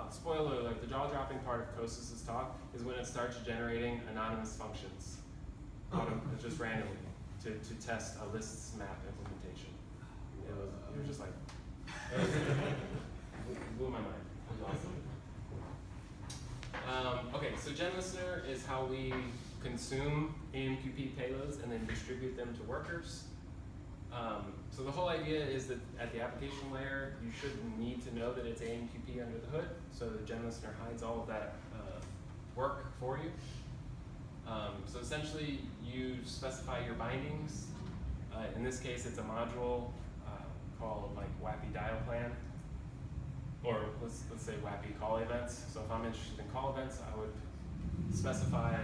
spoiler alert, the jaw-dropping part of Kostas's talk is when it starts generating anonymous functions, just randomly, to test a lists map implementation. it was just like, blew my mind. It was awesome. Okay, so Gen Listener is how we consume AMQP payloads and then distribute them to workers. So the whole idea is that at the application layer, you shouldn't need to know that it's AMQP under the hood, so the Gen Listener hides all of that work for you. So essentially, you specify your bindings. In this case, it's a module called like WAPI dial plan, or let's say WAPI call events. So if I'm interested in call events, I would specify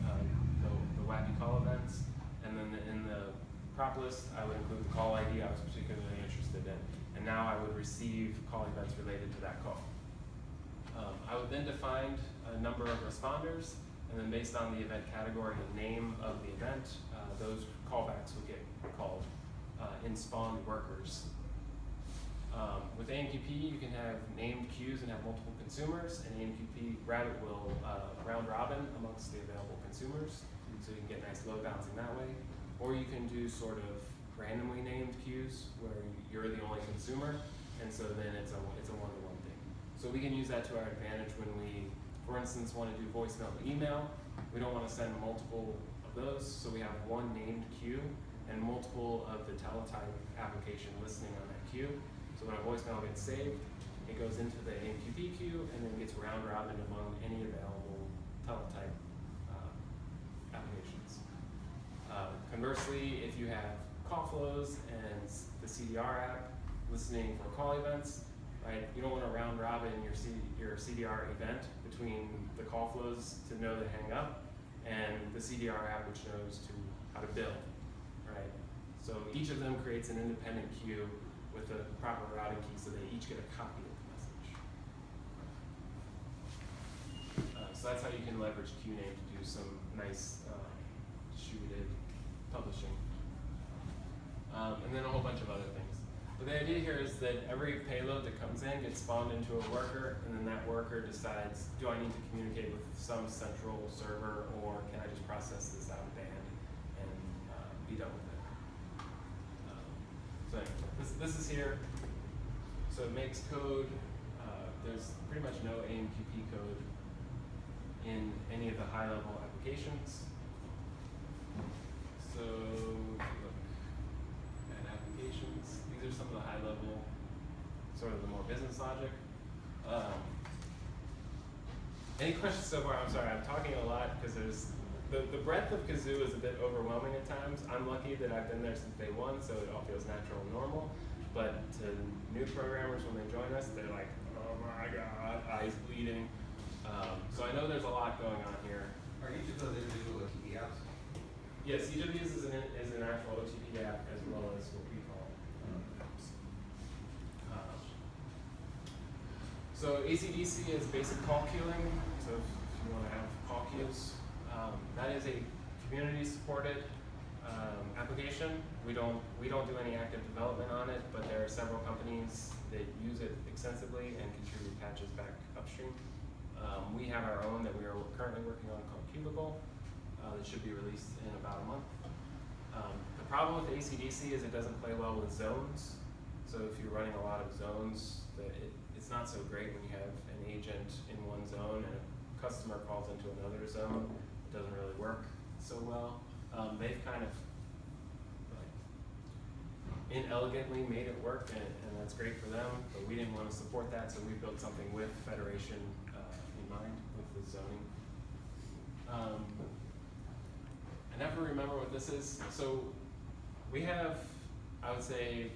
the WAPI call events, and then in the prop list, I would include the call ID I was particularly interested in, and now I would receive call events related to that call. I would then define a number of responders, and then based on the event category and name of the event, those callbacks would get called in spawned workers. With AMQP, you can have named queues and have multiple consumers, and AMQP will round robin amongst the available consumers, so you can get nice load balancing that way. Or you can do sort of randomly named queues where you're the only consumer, and so then it's a one-to-one thing. So we can use that to our advantage when we, for instance, want to do voicemail to email. We don't want to send multiple of those, so we have one named queue and multiple of the teletype application listening on that queue. So when a voicemail gets saved, it goes into the AMQP queue and then gets round robin among any available teletype applications. Conversely, if you have call flows and the CDR app listening for call events, right? You don't want to round robin your CDR event between the call flows to know to hang up and the CDR app which knows how to bill, right? So each of them creates an independent queue with a proper routing key so they each get a copy of the message. So that's how you can leverage QNAME to do some nice distributed publishing. And then a whole bunch of other things. But the idea here is that every payload that comes in gets spawned into a worker, and then that worker decides, do I need to communicate with some central server, or can I just process this out of band and be done with it? So anyway, this is here. So it makes code. There's pretty much no AMQP code in any of the high-level applications. So if you look at applications, these are some of the high-level, sort of the more business logic. Any questions so far? I'm sorry, I'm talking a lot because there's the breadth of Kazoo is a bit overwhelming at times. I'm lucky that I've been there since day one, so it all feels natural and normal. But to new programmers when they join us, they're like, oh my god, eyes bleeding. So I know there's a lot going on here. Are each of those individual OTP apps? Yes, each of these is an actual OTP app as well as what we call apps. So ACDC is basic call queuing. So if you want to have call queues, that is a community-supported application. We don't do any active development on it, but there are several companies that use it extensively and contribute patches back upstream. We have our own that we are currently working on called Cubicle. That should be released in about a month. The problem with ACDC is it doesn't play well with zones. So if you're running a lot of zones, it's not so great when you have an agent in one zone and a customer calls into another zone. It doesn't really work so well. They've kind of like inelegantly made it work, and that's great for them, but we didn't want to support that, so we built something with federation in mind, with the zoning. I never remember what this is. So we have, I would say,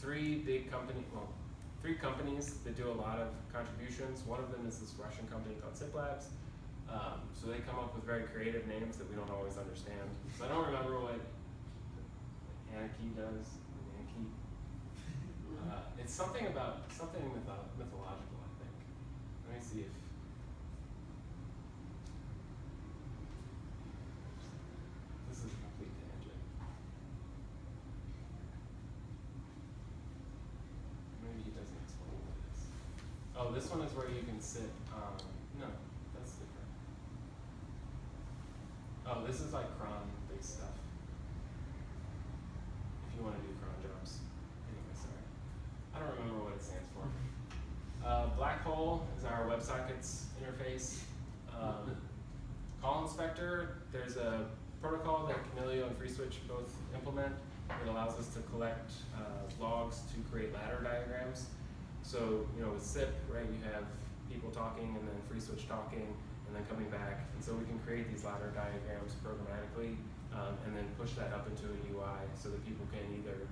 three companies that do a lot of contributions. One of them is this Russian company called SIP Labs. So they come up with very creative names that we don't always understand. So I don't remember what Anarchy does. Anarchy. It's something mythological, I think. Let me see if. This is a complete tangent. Maybe he doesn't explain what it is. Oh, this one is where you can sit on. No, that's different. Oh, this is like cron based stuff. If you want to do cron jobs. Anyway. interface. Call inspector, there's a protocol that Camilio and FreeSwitch both implement that allows us to collect logs to create ladder diagrams. So, you know, with SIP, right, you have people talking and then FreeSwitch talking and then coming back. And so we can create these ladder diagrams programmatically and then push that up into a UI so that people can either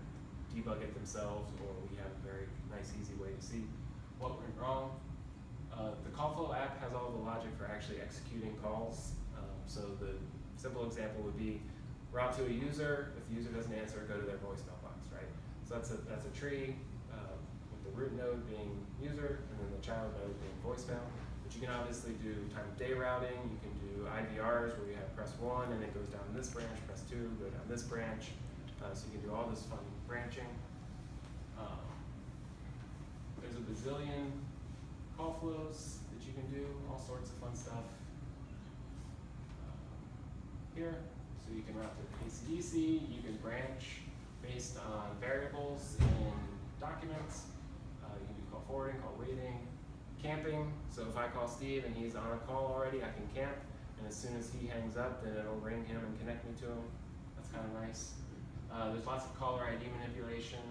debug it themselves or we have a very nice, easy way to see what went wrong. The CallFlow app has all the logic for actually executing calls. So the simple example would be route to a user. If the user doesn't answer, go to their voicemail box, right? So that's a tree with the root node being user and then the child node being voicemail. But you can obviously do time of day routing. You can do IVRs where you have press 1 and it goes down this branch, press 2, go down this branch. So you can do all this fun branching. There's a bazillion call flows that you can do, all sorts of fun stuff. Here, so you can route to AC/DC, you can branch based on variables in documents. You can do call forwarding, call waiting, camping. So if I call Steve and he's on a call already, I can camp, and as soon as he hangs up, then it'll ring him and connect me to him. That's kind of nice. There's lots of caller ID manipulation.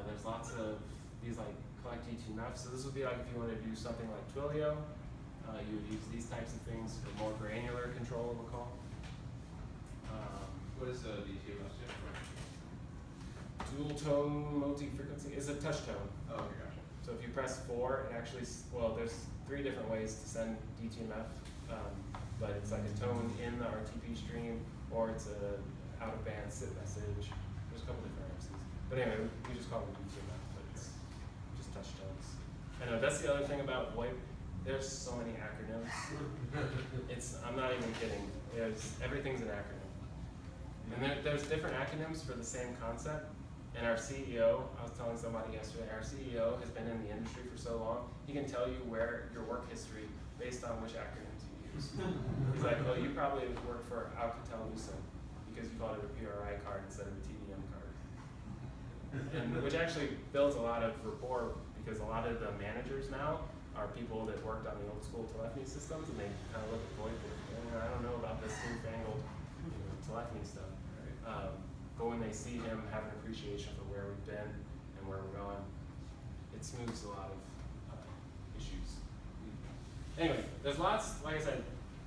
There's lots of these like collect E2MF. So this would be like if you want to do something like Twilio, you would use these types of things for more granular control of a call. What is the DTMF stand for? Dual tone multi-frequency is a touch tone. Oh, okay, gotcha. So if you press 4, it actually, well, there's 3 different ways to send DTMF, but it's like a tone in the RTP stream, or it's a out-of-band SIP message. There's a couple different RFCs. But anyway, we just call it DTMF, but it's just touch tones. I know, that's the other thing about VoIP. There's so many acronyms. I'm not even kidding. Everything's an acronym. And there's different acronyms for the same concept. And our CEO, I was telling somebody yesterday, our CEO has been in the industry for so long, he can tell you where your work history based on which acronyms you use. He's like, well, you probably worked for Alcatel-Lucent because you called it a PRI card instead of a TDM card. And which actually builds a lot of rapport because a lot of the managers now are people that worked on the old school telephony systems and they kind of look at VoIP and I don't know about this newfangled telephony stuff. But when they see him have an appreciation for where we've been and where we're going, it smooths a lot of issues. Anyway, there's lots, like I said,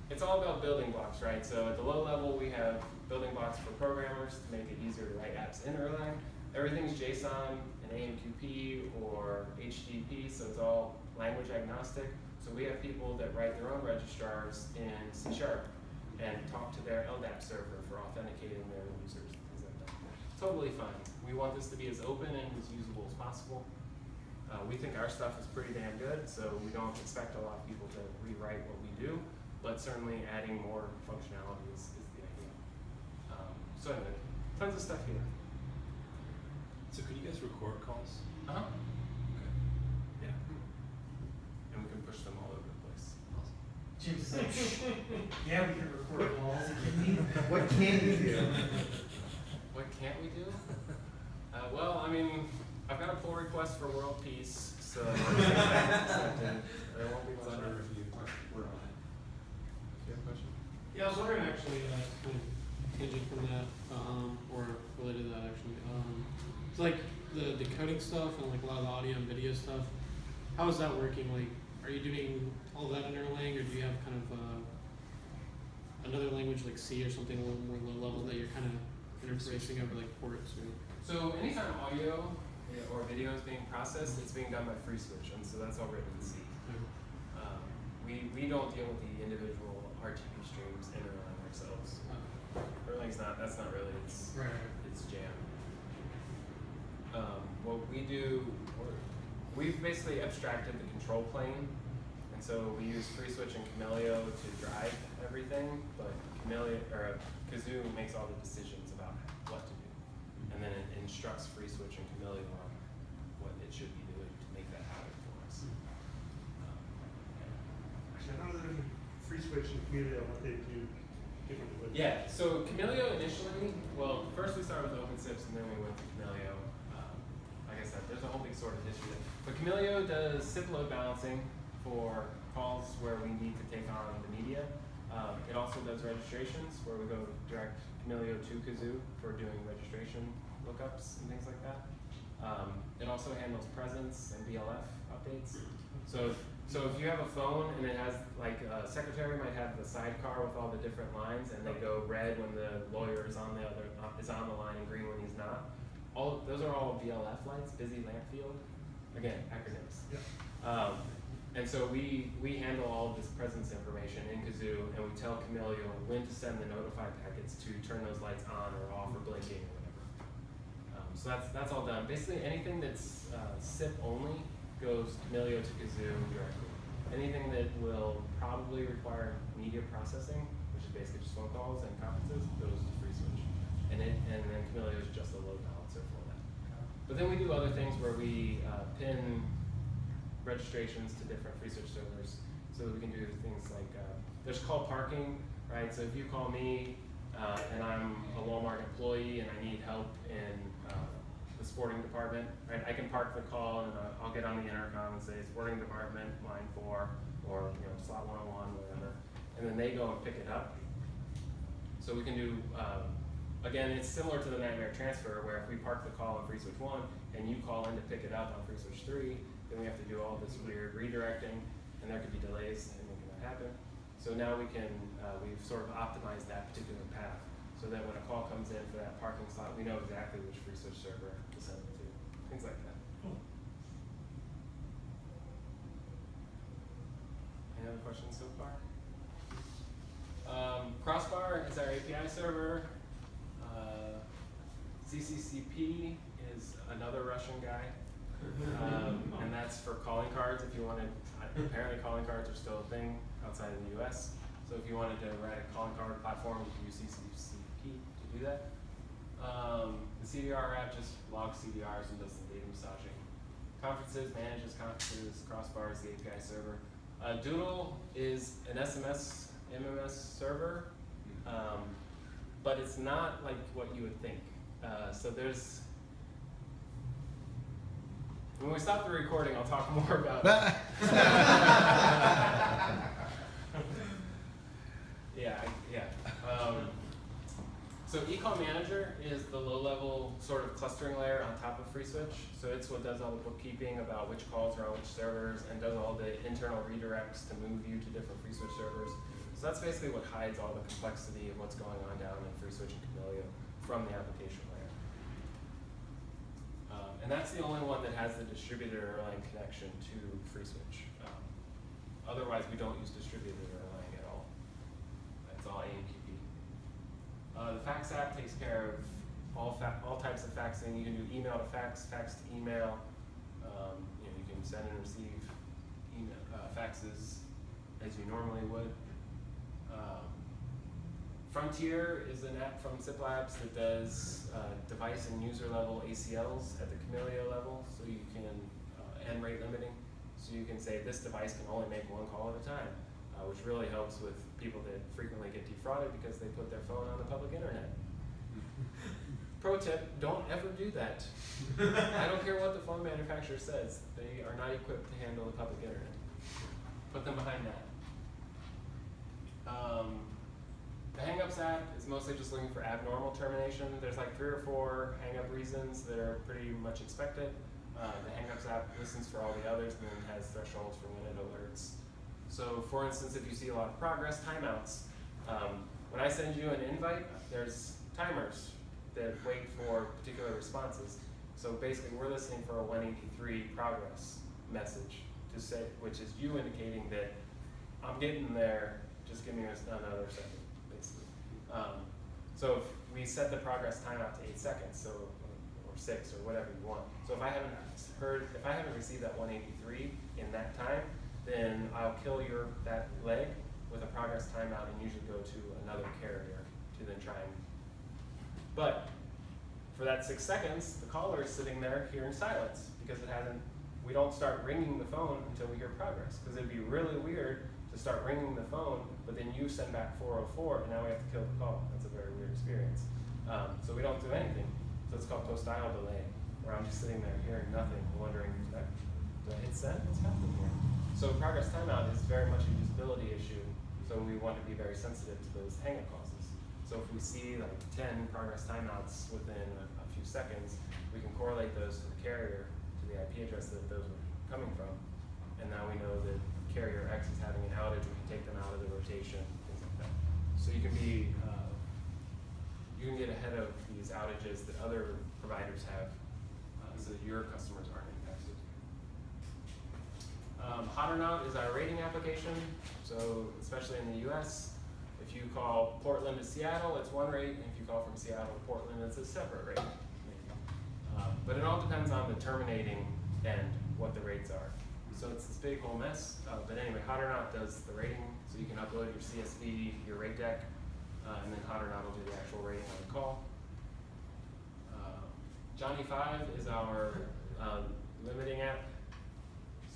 it's all about building blocks, right? So at the low level, we have building blocks for programmers to make it easier to write apps in Erlang. Everything's JSON and AMQP or HTTP, so it's all language agnostic. So we have people that write their own registrars in C# and talk to their LDAP server for authenticating their users and things like that. Totally fine. We want this to be as open and as usable as possible. We think our stuff is pretty damn good, so we don't expect a lot of people to rewrite what we do, but certainly adding more functionality is the idea. So anyway, tons of stuff here. So could you guys record calls? Uh-huh. Okay. Yeah. And we can push them all over the place. Jim's like, yeah, we can record calls. What can you do? What can't we do? Well, I mean, I've got a pull request for world peace, so there won't be much under review. We're on it. Do you have a question? Yeah, I was wondering actually, kind of tangent from that, or related to that actually. It's like the decoding stuff and like a lot of the audio and video stuff. How is that working? Like, are you doing all that in Erlang, or do you have kind of another language like C or something a little more low level that you're kind of interfacing over like ports? Or? So anytime audio or video is being processed, it's being done by FreeSwitch, and so that's all written in C. We don't deal with the individual RTP streams in Erlang ourselves. Erlang's that's not really its jam. What we do, we've basically abstracted the control plane, and so we use FreeSwitch and Camilio to drive everything, but Kazoo makes all the decisions about what to do, and then it instructs FreeSwitch and Camilio on what it should be doing to make that happen for us. Actually, I don't know that FreeSwitch and Camilio, what they do differently. Yeah, so Camilio initially, well, first we started with OpenSIPs and then we went to Camilio. Like I said, there's a whole big sort of history there. But Camilio does SIP load balancing for calls where we need to take on the media. It also does registrations where we go direct Camilio to Kazoo for doing registration lookups and things like that. It also handles presence and BLF updates. So if you have a phone and it has, like, a secretary might have the sidecar with all the different lines, and they go red when the lawyer is on the line and green when he's not. Those are all BLF lights, busy lamp field. Again, acronyms. Yeah. And so we handle all of this presence information in Kazoo, and we tell Camilio when to send the notify packets to turn those lights on or off or blinking or whatever. So that's all done. Basically, anything that's SIP only goes Camilio to Kazoo directly. Anything that will probably require media processing, which is basically just phone calls and conferences, goes to FreeSwitch. And then Camilio is just a load balancer for that. But then we do other things where we pin registrations to different FreeSwitch servers, so that we can do things like, there's call parking, right? So if you call me and I'm a Walmart employee and I need help in the sporting department, right? I can park the call and I'll get on the intercom and say sporting department, line 4, or slot 101, whatever, and then they go and pick it up. So we can do, again, it's similar to the Nightmare transfer, where if we park the call on FreeSwitch 1 and you call in to pick it up on FreeSwitch 3, then we have to do all this weird redirecting, and there could be delays in making that happen. So now we can, we've sort of optimized that particular path, so that when a call comes in for that parking slot, we know exactly which FreeSwitch server to send it to, things like that. Cool. Any other questions so far? Crossbar is our API server. CCCP is another Russian guy. And that's for calling cards. If you wanted, apparently calling cards are still a thing outside of the US. So if you wanted to write a calling card platform, you could use CCCP to do that. The CDR app just logs CDRs and does some data massaging. Conferences, manages conferences. Crossbar is the API server. Doodle is an SMS, MMS server, but it's not like what you would think. So there's, when we stop the recording, I'll talk more about it. Yeah. So Ecom Manager is the low-level sort of clustering layer on top of FreeSwitch. So it's what does all the bookkeeping about which calls are on which servers and does all the internal redirects to move you to different FreeSwitch servers. So that's basically what hides all the complexity of what's going on down in FreeSwitch and Camilio from the application layer. And that's the only one that has the distributed Erlang connection to FreeSwitch. Otherwise, we don't use distributed Erlang at all. That's all AMQP. The fax app takes care of all types of faxing. You can do email to fax, fax to email. You can send and receive email, faxes as you normally would. Frontier is an app from SIP Labs that does device and user level ACLs at the Camilio level, so you can, and rate limiting. So you can say this device can only make one call at a time, which really helps with people that frequently get defrauded because they put their phone on the public internet. Pro tip, don't ever do that. I don't care what the phone manufacturer says, they are not equipped to handle the public internet. Put them behind that. The Hangups app is mostly just looking for abnormal termination. There's like 3 or 4 Hangup reasons that are pretty much expected. The Hangups app listens for all the others and then has thresholds for when it alerts. So for instance, if you see a lot of progress, timeouts. When I send you an invite, there's timers that wait for particular responses. So basically we're listening for a 183 progress message to say, which is you indicating that I'm getting there, just give me another second. So if we set the progress timeout to 8 seconds, so or 6 or whatever you want. So if I haven't received that 183 in that time, then I'll kill that leg with a progress timeout and usually go to another carrier to then try and. But for that 6 seconds, the caller is sitting there hearing silence because it hasn't. We don't start ringing the phone until we hear progress, because it'd be really weird to start ringing the phone, but then you send back 404, and now we have to kill the call. That's a very weird experience. So we don't do anything. So it's called post-dial delay, where I'm just sitting there hearing nothing, wondering, do I hit send? What's happening here? So progress timeout is very much a usability issue, so we want to be very sensitive to those hang-up causes. So if we see like 10 progress timeouts within a few seconds, we can correlate those to the carrier, to the IP address that those are coming from, and now we know that carrier X is having an outage, we can take them out of the rotation, things like that. So you can be, you can get ahead of these outages that other providers have, so that your customers aren't impacted. Hot or Not is our rating application. So especially in the US, if you call Portland to Seattle, it's one rate, and if you call from Seattle to Portland, it's a separate rate. But it all depends on the terminating end, what the rates are. So it's this big whole mess. But anyway, Hot or Not does the rating, so you can upload your CSV, your rate deck, and then Hot or Not will do the actual rating on the call. Johnny 5 is our limiting app.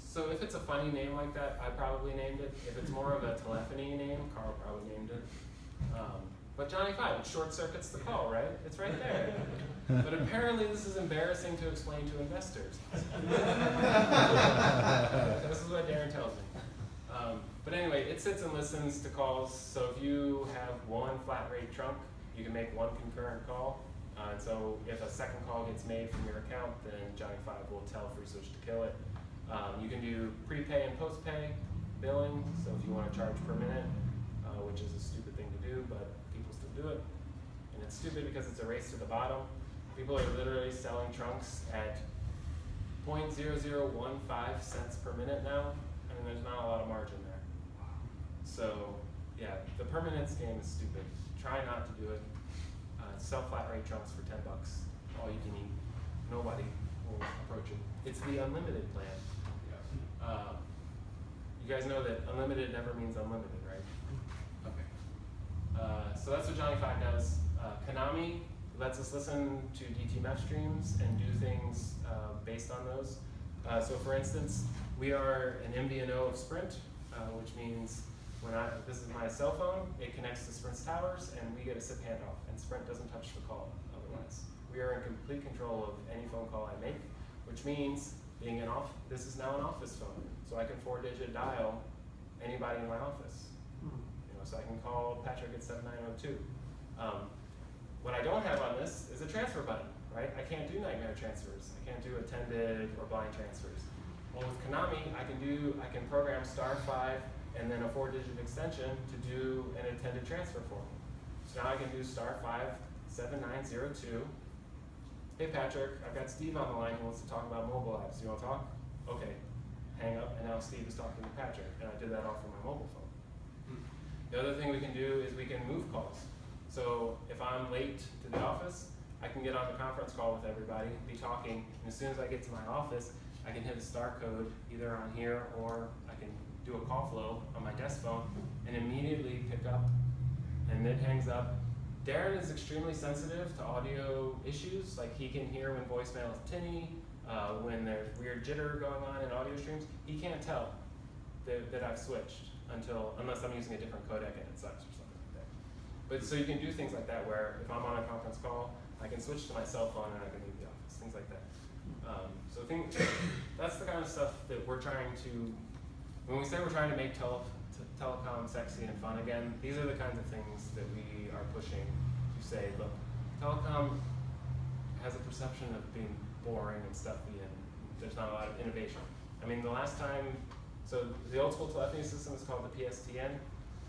So if it's a funny name like that, I probably named it. If it's more of a telephony name, Carl probably named it. But Johnny 5, it short circuits the call, right? It's right there. But apparently this is embarrassing to explain to investors. This is what Darren tells me. But anyway, it sits and listens to calls. So if you have one flat rate trunk, you can make one concurrent call. And so if a second call gets made from your account, then Johnny 5 will tell FreeSwitch to kill it. You can do prepay and postpay billing, so if you want to charge per minute, which is a stupid thing to do, but people still do it. And it's stupid because it's a race to the bottom. People are literally selling trunks at 0.0015 cents per minute now. I mean, there's not a lot of margin there. So yeah, the per minutes game is stupid. Try not to do it. Sell flat rate trunks for $10, all you can eat. Nobody will approach it. It's the unlimited plan. You guys know that unlimited never means unlimited, right? Okay. So that's what Johnny 5 does. Konami lets us listen to DTMF streams and do things based on those. So for instance, we are an MVNO of Sprint, which means when this is my cell phone, it connects to Sprint's towers, and we get a SIP handoff, and Sprint doesn't touch the call otherwise. We are in complete control of any phone call I make, which means this is now an office phone, so I can 4-digit dial anybody in my office. So I can call Patrick at 7902. What I don't have on this is a transfer button, right? I can't do nightmare transfers. I can't do attended or blind transfers. Well, with Konami, I can program *5 and then a 4-digit extension to do an attended transfer for me. So now I can do *57902. Hey Patrick, I've got Steve on the line who wants to talk about mobile apps. You want to talk? Okay. Hang up, and now Steve is talking to Patrick, and I did that off of my mobile phone. The other thing we can do is we can move calls. So if I'm late to the office, I can get on the conference call with everybody, be talking, and as soon as I get to my office, I can hit a star code either on here or I can do a call flow on my desk phone and immediately pick up, and it hangs up. Darren is extremely sensitive to audio issues, like he can hear when voicemail is tinny, when there's weird jitter going on in audio streams. He can't tell that I've switched unless I'm using a different codec and it sucks or something like that. But so you can do things like that where if I'm on a conference call, I can switch to my cell phone and I can leave the office, things like that. That's the kind of stuff that we're trying to, when we say we're trying to make telecom sexy and fun again, these are the kinds of things that we are pushing to say, look, telecom has a perception of being boring and stuffy and there's not a lot of innovation. I mean, the last time, so the old school telephony system is called the PSTN.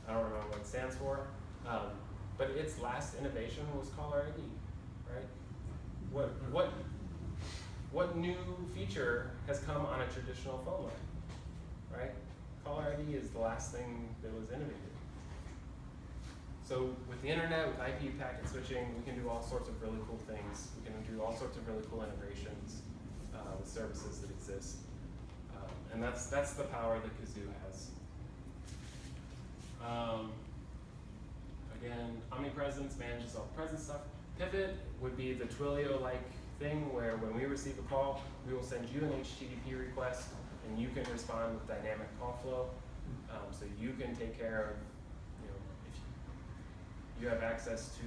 I don't remember what it stands for, but its last innovation was caller ID, right? What new feature has come on a traditional phone line, right? Caller ID is the last thing that was innovated. So with the internet, with IP packet switching, we can do all sorts of really cool things. We can do all sorts of really cool integrations with services that exist. And that's the power that Kazoo has. Again, omnipresence manages all the presence stuff. Pivot would be the Twilio-like thing where when we receive a call, we will send you an HTTP request and you can respond with dynamic call flow. So you can take care of, if you have access to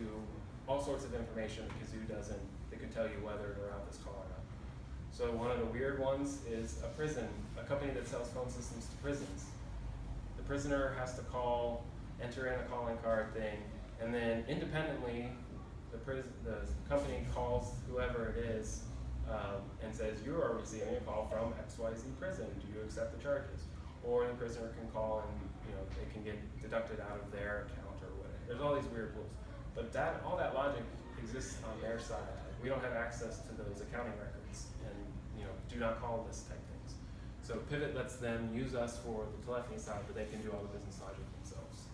all sorts of information that Kazoo doesn't, that could tell you whether to route this call or not. So one of the weird ones is a prison, a company that sells phone systems to prisons. The prisoner has to enter in a calling card thing, and then independently, the company calls whoever it is and says, you are receiving a call from XYZ prison. Do you accept the charges? Or the prisoner can call and it can get deducted out of their account or whatever. There's all these weird rules. But all that logic exists on their side. We don't have access to those accounting records and do not call list type things. So Pivot lets them use us for the telephony side, but they can do all the business logic themselves.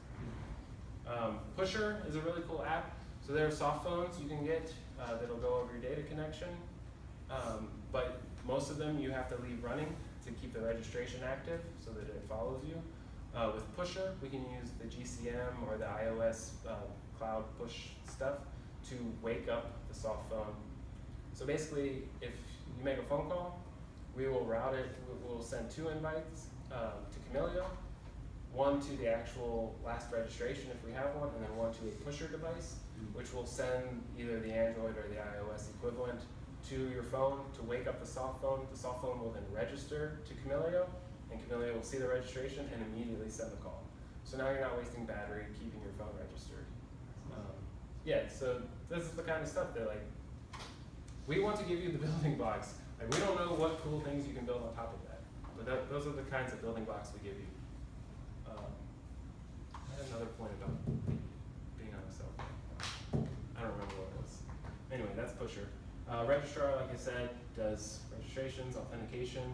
Pusher is a really cool app. So there are soft phones you can get that'll go over your data connection, but most of them you have to leave running to keep the registration active so that it follows you. With Pusher, we can use the GCM or the iOS cloud push stuff to wake up the soft phone. So basically, if you make a phone call, we will route it, we'll send 2 invites to Camilio, one to the actual last registration if we have one, and then one to a pusher device, which will send either the Android or the iOS equivalent to your phone to wake up the soft phone. The soft phone will then register to Camilio, and Camilio will see the registration and immediately send the call. So now you're not wasting battery keeping your phone registered. Yeah, so this is the kind of stuff that we want to give you the building blocks. We don't know what cool things you can build on top of that, but those are the kinds of building blocks we give you. I had another point about being on a cell phone. I don't remember what it was. Anyway, that's Pusher. Registrar, like I said, does registrations, authentication.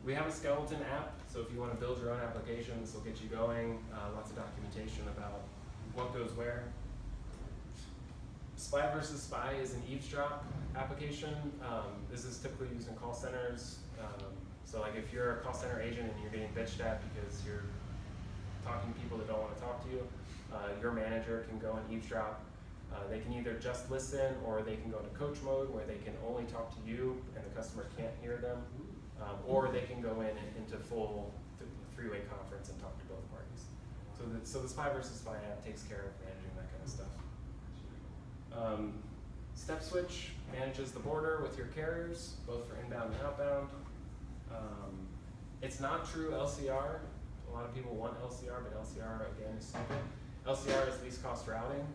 We have a skeleton app, so if you want to build your own application, this will get you going. Lots of documentation about what goes where. Spy versus Spy is an eavesdrop application. This is typically used in call centers. So if you're a call center agent and you're getting bitched at because you're talking to people that don't want to talk to you, your manager can go and eavesdrop. They can either just listen or they can go into coach mode where they can only talk to you and the customer can't hear them. Or they can go into full 3-way conference and talk to both parties. So the Spy versus Spy app takes care of managing that kind of stuff. Step Switch manages the border with your carriers, both for inbound and outbound. It's not true LCR. A lot of people want LCR, but LCR again is stupid. LCR is least cost routing.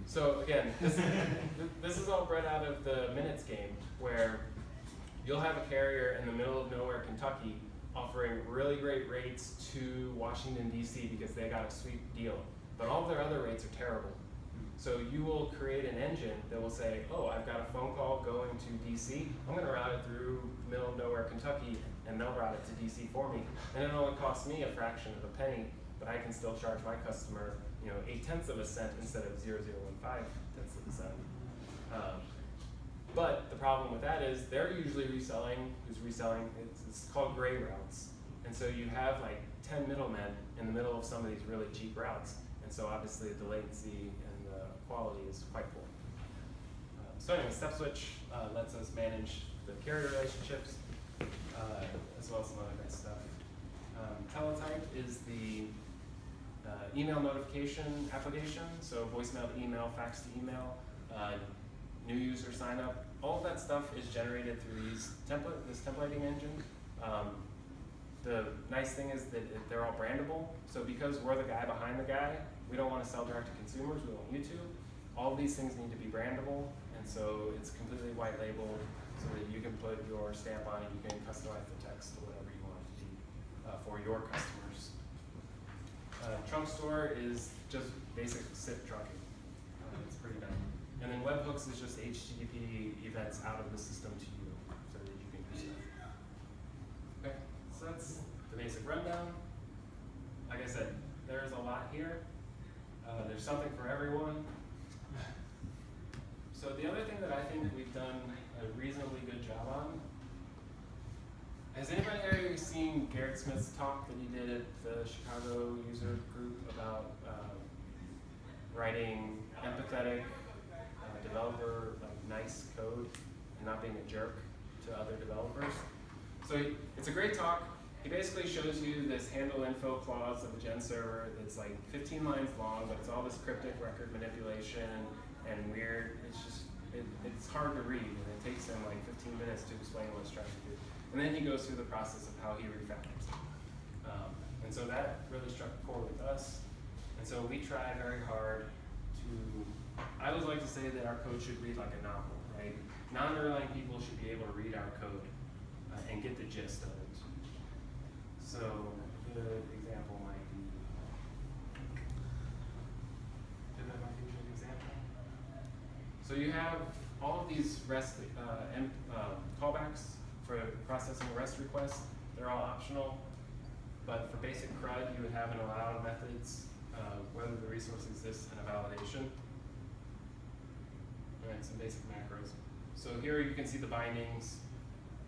So again, this is all bred out of the minutes game, where you'll have a carrier in the middle of nowhere, Kentucky, offering really great rates to Washington, D.C. because they got a sweet deal. But all of their other rates are terrible. So you will create an engine that will say, oh, I've got a phone call going to DC. I'm going to route it through middle of nowhere, Kentucky, and they'll route it to DC for me. And it only costs me a fraction of a penny, but I can still charge my customer, 0.8 of a cent instead of 0.0015 of a cent. But the problem with that is they're usually reselling. Who's reselling? It's called gray routes. And so you have 10 middlemen in the middle of some of these really cheap routes. And so obviously the latency and the quality is quite poor. So anyway, Step Switch lets us manage the carrier relationships as well as some other good stuff. Teletype is the email notification application. So voicemail to email, fax to email, new user sign up. All of that stuff is generated through this templating engine. The nice thing is that they're all brandable. So because we're the guy behind the guy, we don't want to sell direct to consumers, we want you to. All of these things need to be brandable, and so it's completely white labeled so that you can put your stamp on it, you can customize the text to whatever you want it to be for your customers. Trunk Store is just basic SIP trunking. It's pretty dumb. And then webhooks is just HTTP events out of the system to you so that you can do stuff. Okay, so that's the basic rundown. Like I said, there's a lot here. There's something for everyone. So the other thing that I think we've done a reasonably good job on, has anybody ever seen Garrett Smith's talk that he did at the Chicago user group about writing empathetic, developer, nice code and not being a jerk to other developers? So it's a great talk. He basically shows you this handle info clause of a gen server that's 15 lines long, but it's all this cryptic record manipulation and weird. It's just, it's hard to read and it takes him like 15 minutes to explain what it's trying to do. And then he goes through the process of how he refactors it. And so that really struck a chord with us. And so we try very hard to, I always like to say that our code should read like a novel, right? Non-Erlang people should be able to read our code and get the gist of it. So a good example might be, that might be a good example. So you have all of these REST callbacks for processing a REST request. They're all optional. But for basic CRUD, you would have an allowed methods, whether the resource exists, and a validation. All right, some basic macros. So here you can see the bindings.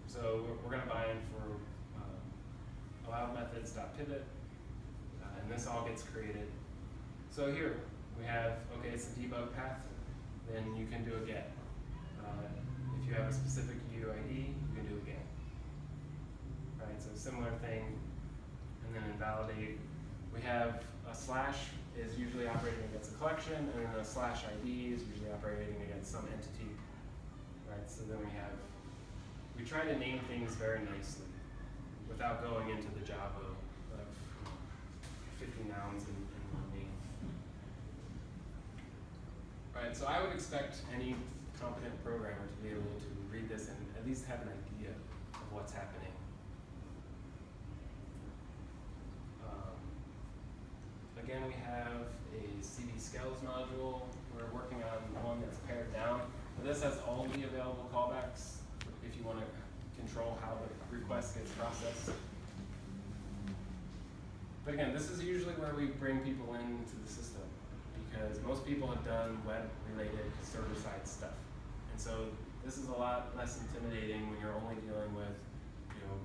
So we're going to bind for allowed methods.pivot, and this all gets created. So here we have, okay, it's the debug path, then you can do a get. If you have a specific UID, you can do a get. Right, so similar thing. And then invalidate, we have a slash is usually operating against a collection, and then a slash ID is usually operating against some entity. Right, so then we try to name things very nicely without going into the Java of 50 nouns in one name. Right, so I would expect any competent programmer to be able to read this and at least have an idea of what's happening. Again, we have a CD Scales module. We're working on one that's pared down. But this has all the available callbacks if you want to control how the request gets processed. But again, this is usually where we bring people into the system because most people have done web-related server-side stuff. And so this is a lot less intimidating when you're only dealing with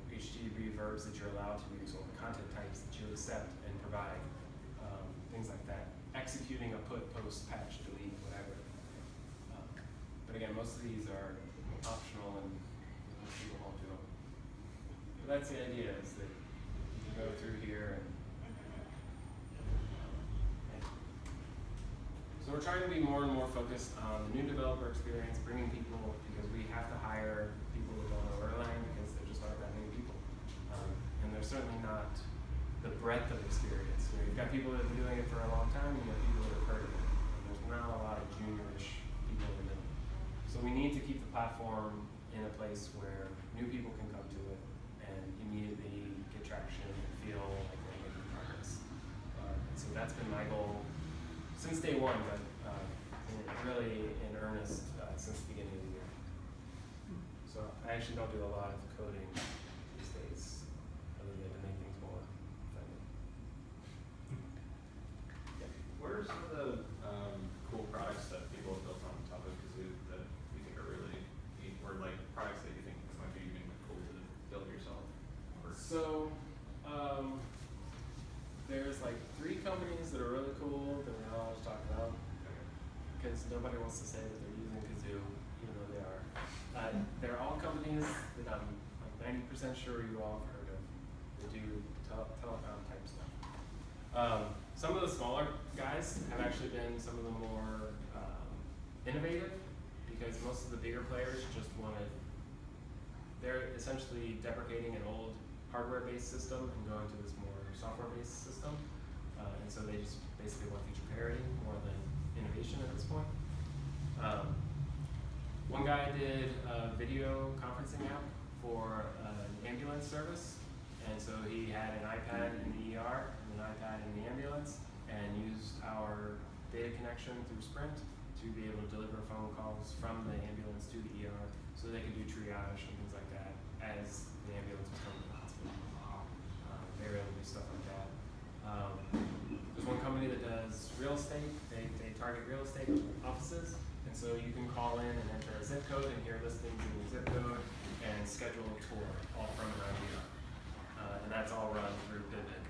HTTP verbs that you're allowed to use or the content types that you accept and provide. Things like that. Executing a put, post, patch, delete, whatever. But again, most of these are optional and most people won't do them. But that's the idea, is that you can go through here and so we're trying to be more and more focused on the new developer experience, bringing people, because we have to hire people that don't know Erlang because there just aren't that many people. And there's certainly not the breadth of experience. You've got people that have been doing it for a long time, and you have people that have heard of it. And there's not a lot of juniorish people in the middle. So we need to keep the platform in a place where new people can come to it and immediately get traction and feel like they're making progress. And so that's been my goal since day one, but really in earnest since the beginning of the year. So I actually don't do a lot of coding these days, other than to make things more friendly. What are some of the cool products that people have built on top of Kazoo that you think are really neat, or like products that you think might be even cool to build yourself? Or So there's like 3 companies that are really cool that we all talk about because nobody wants to say that they're using Kazoo, even though they are. They're all companies that I'm like 90% sure you all have heard of. They do telecom type stuff. Some of the smaller guys have actually been some of the more innovative because most of the bigger players just wanted, they're essentially deprecating an old hardware-based system and going to this more software-based system. And so they just basically want feature parity more than innovation at this point. One guy did a video conferencing app for an ambulance service. And so he had an iPad in the ER and an iPad in the ambulance and used our data connection through Sprint to be able to deliver phone calls from the ambulance to the ER so they could do triage and things like that as the ambulance was coming to the hospital. They were able to do stuff like that. There's one company that does real estate. They target real estate offices. And so you can call in and enter a zip code and hear listings in your zip code and schedule a tour all from an idea. And that's all run through Pivot.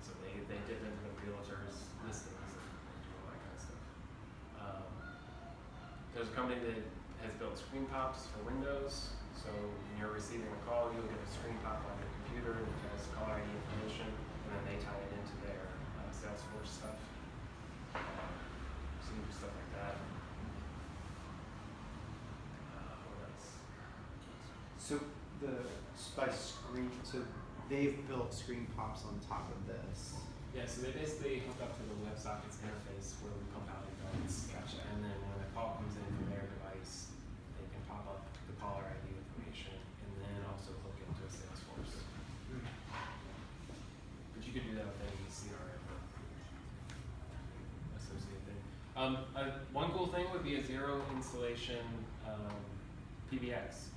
So they dip into the realtor's listings and do all that kind of stuff. There's a company that has built screen pops for Windows. So when you're receiving a call, you'll get a screen pop on your computer that has caller ID information, and then they tie it into their Salesforce stuff. So you do stuff like that. So by screen, so they've built screen pops on top of this. Yeah, so they basically hook up to the WebSockets interface where we pump out events. Gotcha. And then when a call comes in from their device, they can pop up the caller ID information and then also hook into a Salesforce. But you could do that with any CRM or associated thing. One cool thing would be a zero installation PBX.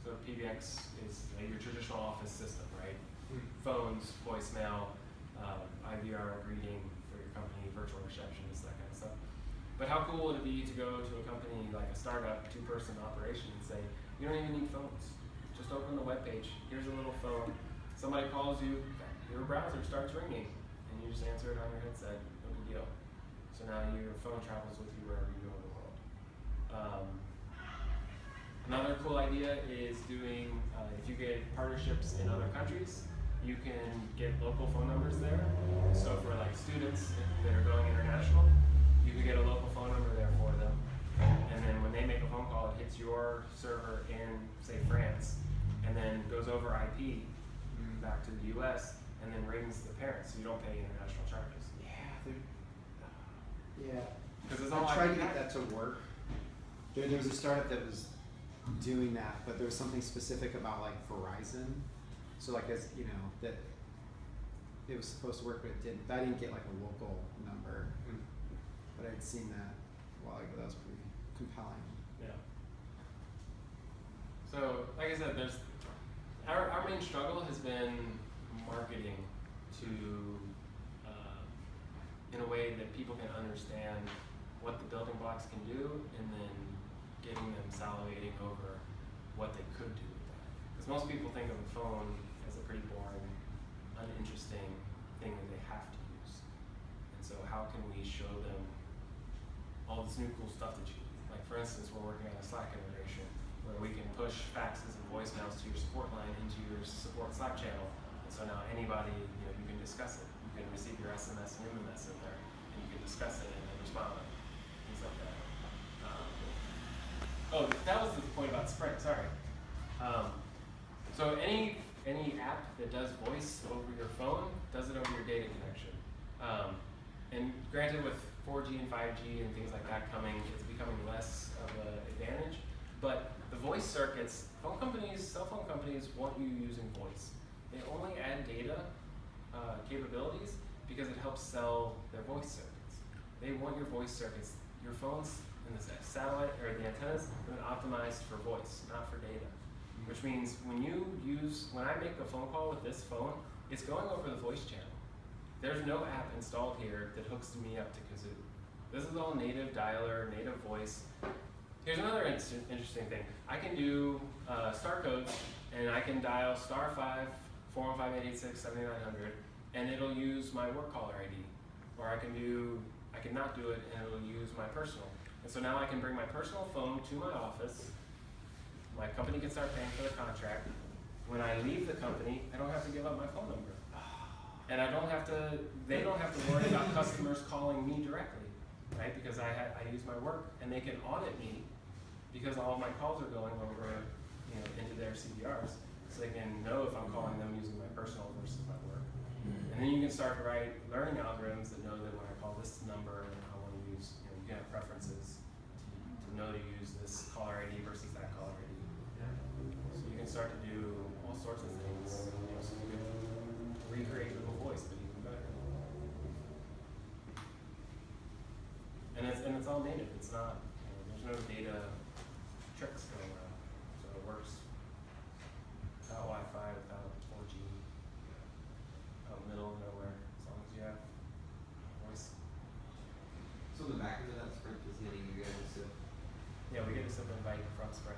So PBX is like your traditional office system, right? Phones, voicemail, IVR greeting for your company, virtual receptionist, that kind of stuff. But how cool would it be to go to a company like a startup, 2-person operation and say, you don't even need phones. Just open the webpage. Here's a little phone. Somebody calls you, your browser starts ringing, and you just answer it on your headset. No big deal. So now your phone travels with you wherever you go in the world. Another cool idea is doing, if you get partnerships in other countries, you can get local phone numbers there. So for like students that are going international, you can get a local phone number there for them. And then when they make a phone call, it hits your server in, say, France, and then goes over IP back to the US, and then rings the parent, so you don't pay international charges. Yeah. Because it's I all tried to IP. get that to work. There was a startup that was doing that, but there was something specific about like Verizon. So like as you know that it was supposed to work, but it didn't. I didn't get like a local number, but I'd seen that a while ago. That was pretty compelling. Yeah. So, like I said, there's our main struggle has been marketing to in a way that people can understand what the building blocks can do, and then getting them salivating over what they could do with that. Because most people think of a phone as a pretty boring, uninteresting thing that they have to use. And so how can we show them all this new cool stuff that you can do? Like for instance, we're working on a Slack integration where we can push faxes and voicemails to your support line into your support Slack channel. And so now anybody, you can discuss it. You can receive your SMS and MMS in there, and you can discuss it and then respond, things like that. Oh, that was the point about Sprint, sorry. So any app that does voice over your phone does it over your data connection. And granted, with 4G and 5G and things like that coming, it's becoming less of an advantage. But the voice circuits, cell phone companies want you using voice. They only add data capabilities because it helps sell their voice circuits. They want your voice circuits. Your phones and the satellite or the antennas have been optimized for voice, not for data. Which means when I make a phone call with this phone, it's going over the voice channel. There's no app installed here that hooks me up to Kazoo. This is all native dialer, native voice. Here's another interesting thing. I can do star codes, and I can dial *5 415 886 7900, and it'll use my work caller ID. Or I can not do it, and it'll use my personal. And so now I can bring my personal phone to my office. My company can start paying for the contract. When I leave the company, I don't have to give up my phone number. And they don't have to worry about customers calling me directly, right? Because I use my work, and they can audit me because all of my calls are going over, into their CVRs, so they can know if I'm calling them using my personal versus my work. And then you can start learning algorithms that know that when I call this number, I want to use, you can have preferences to know to use this caller ID versus that caller ID. So you can start to do all sorts of things, so you can recreate Google Voice, but even better. And it's all native. It's not, there's no data tricks going around. So it works without Wi-Fi, without 4G, out in the middle of nowhere, as long as you have voice. So the back end of that Sprint is getting you guys to Yeah, we get a simple invite from Sprint.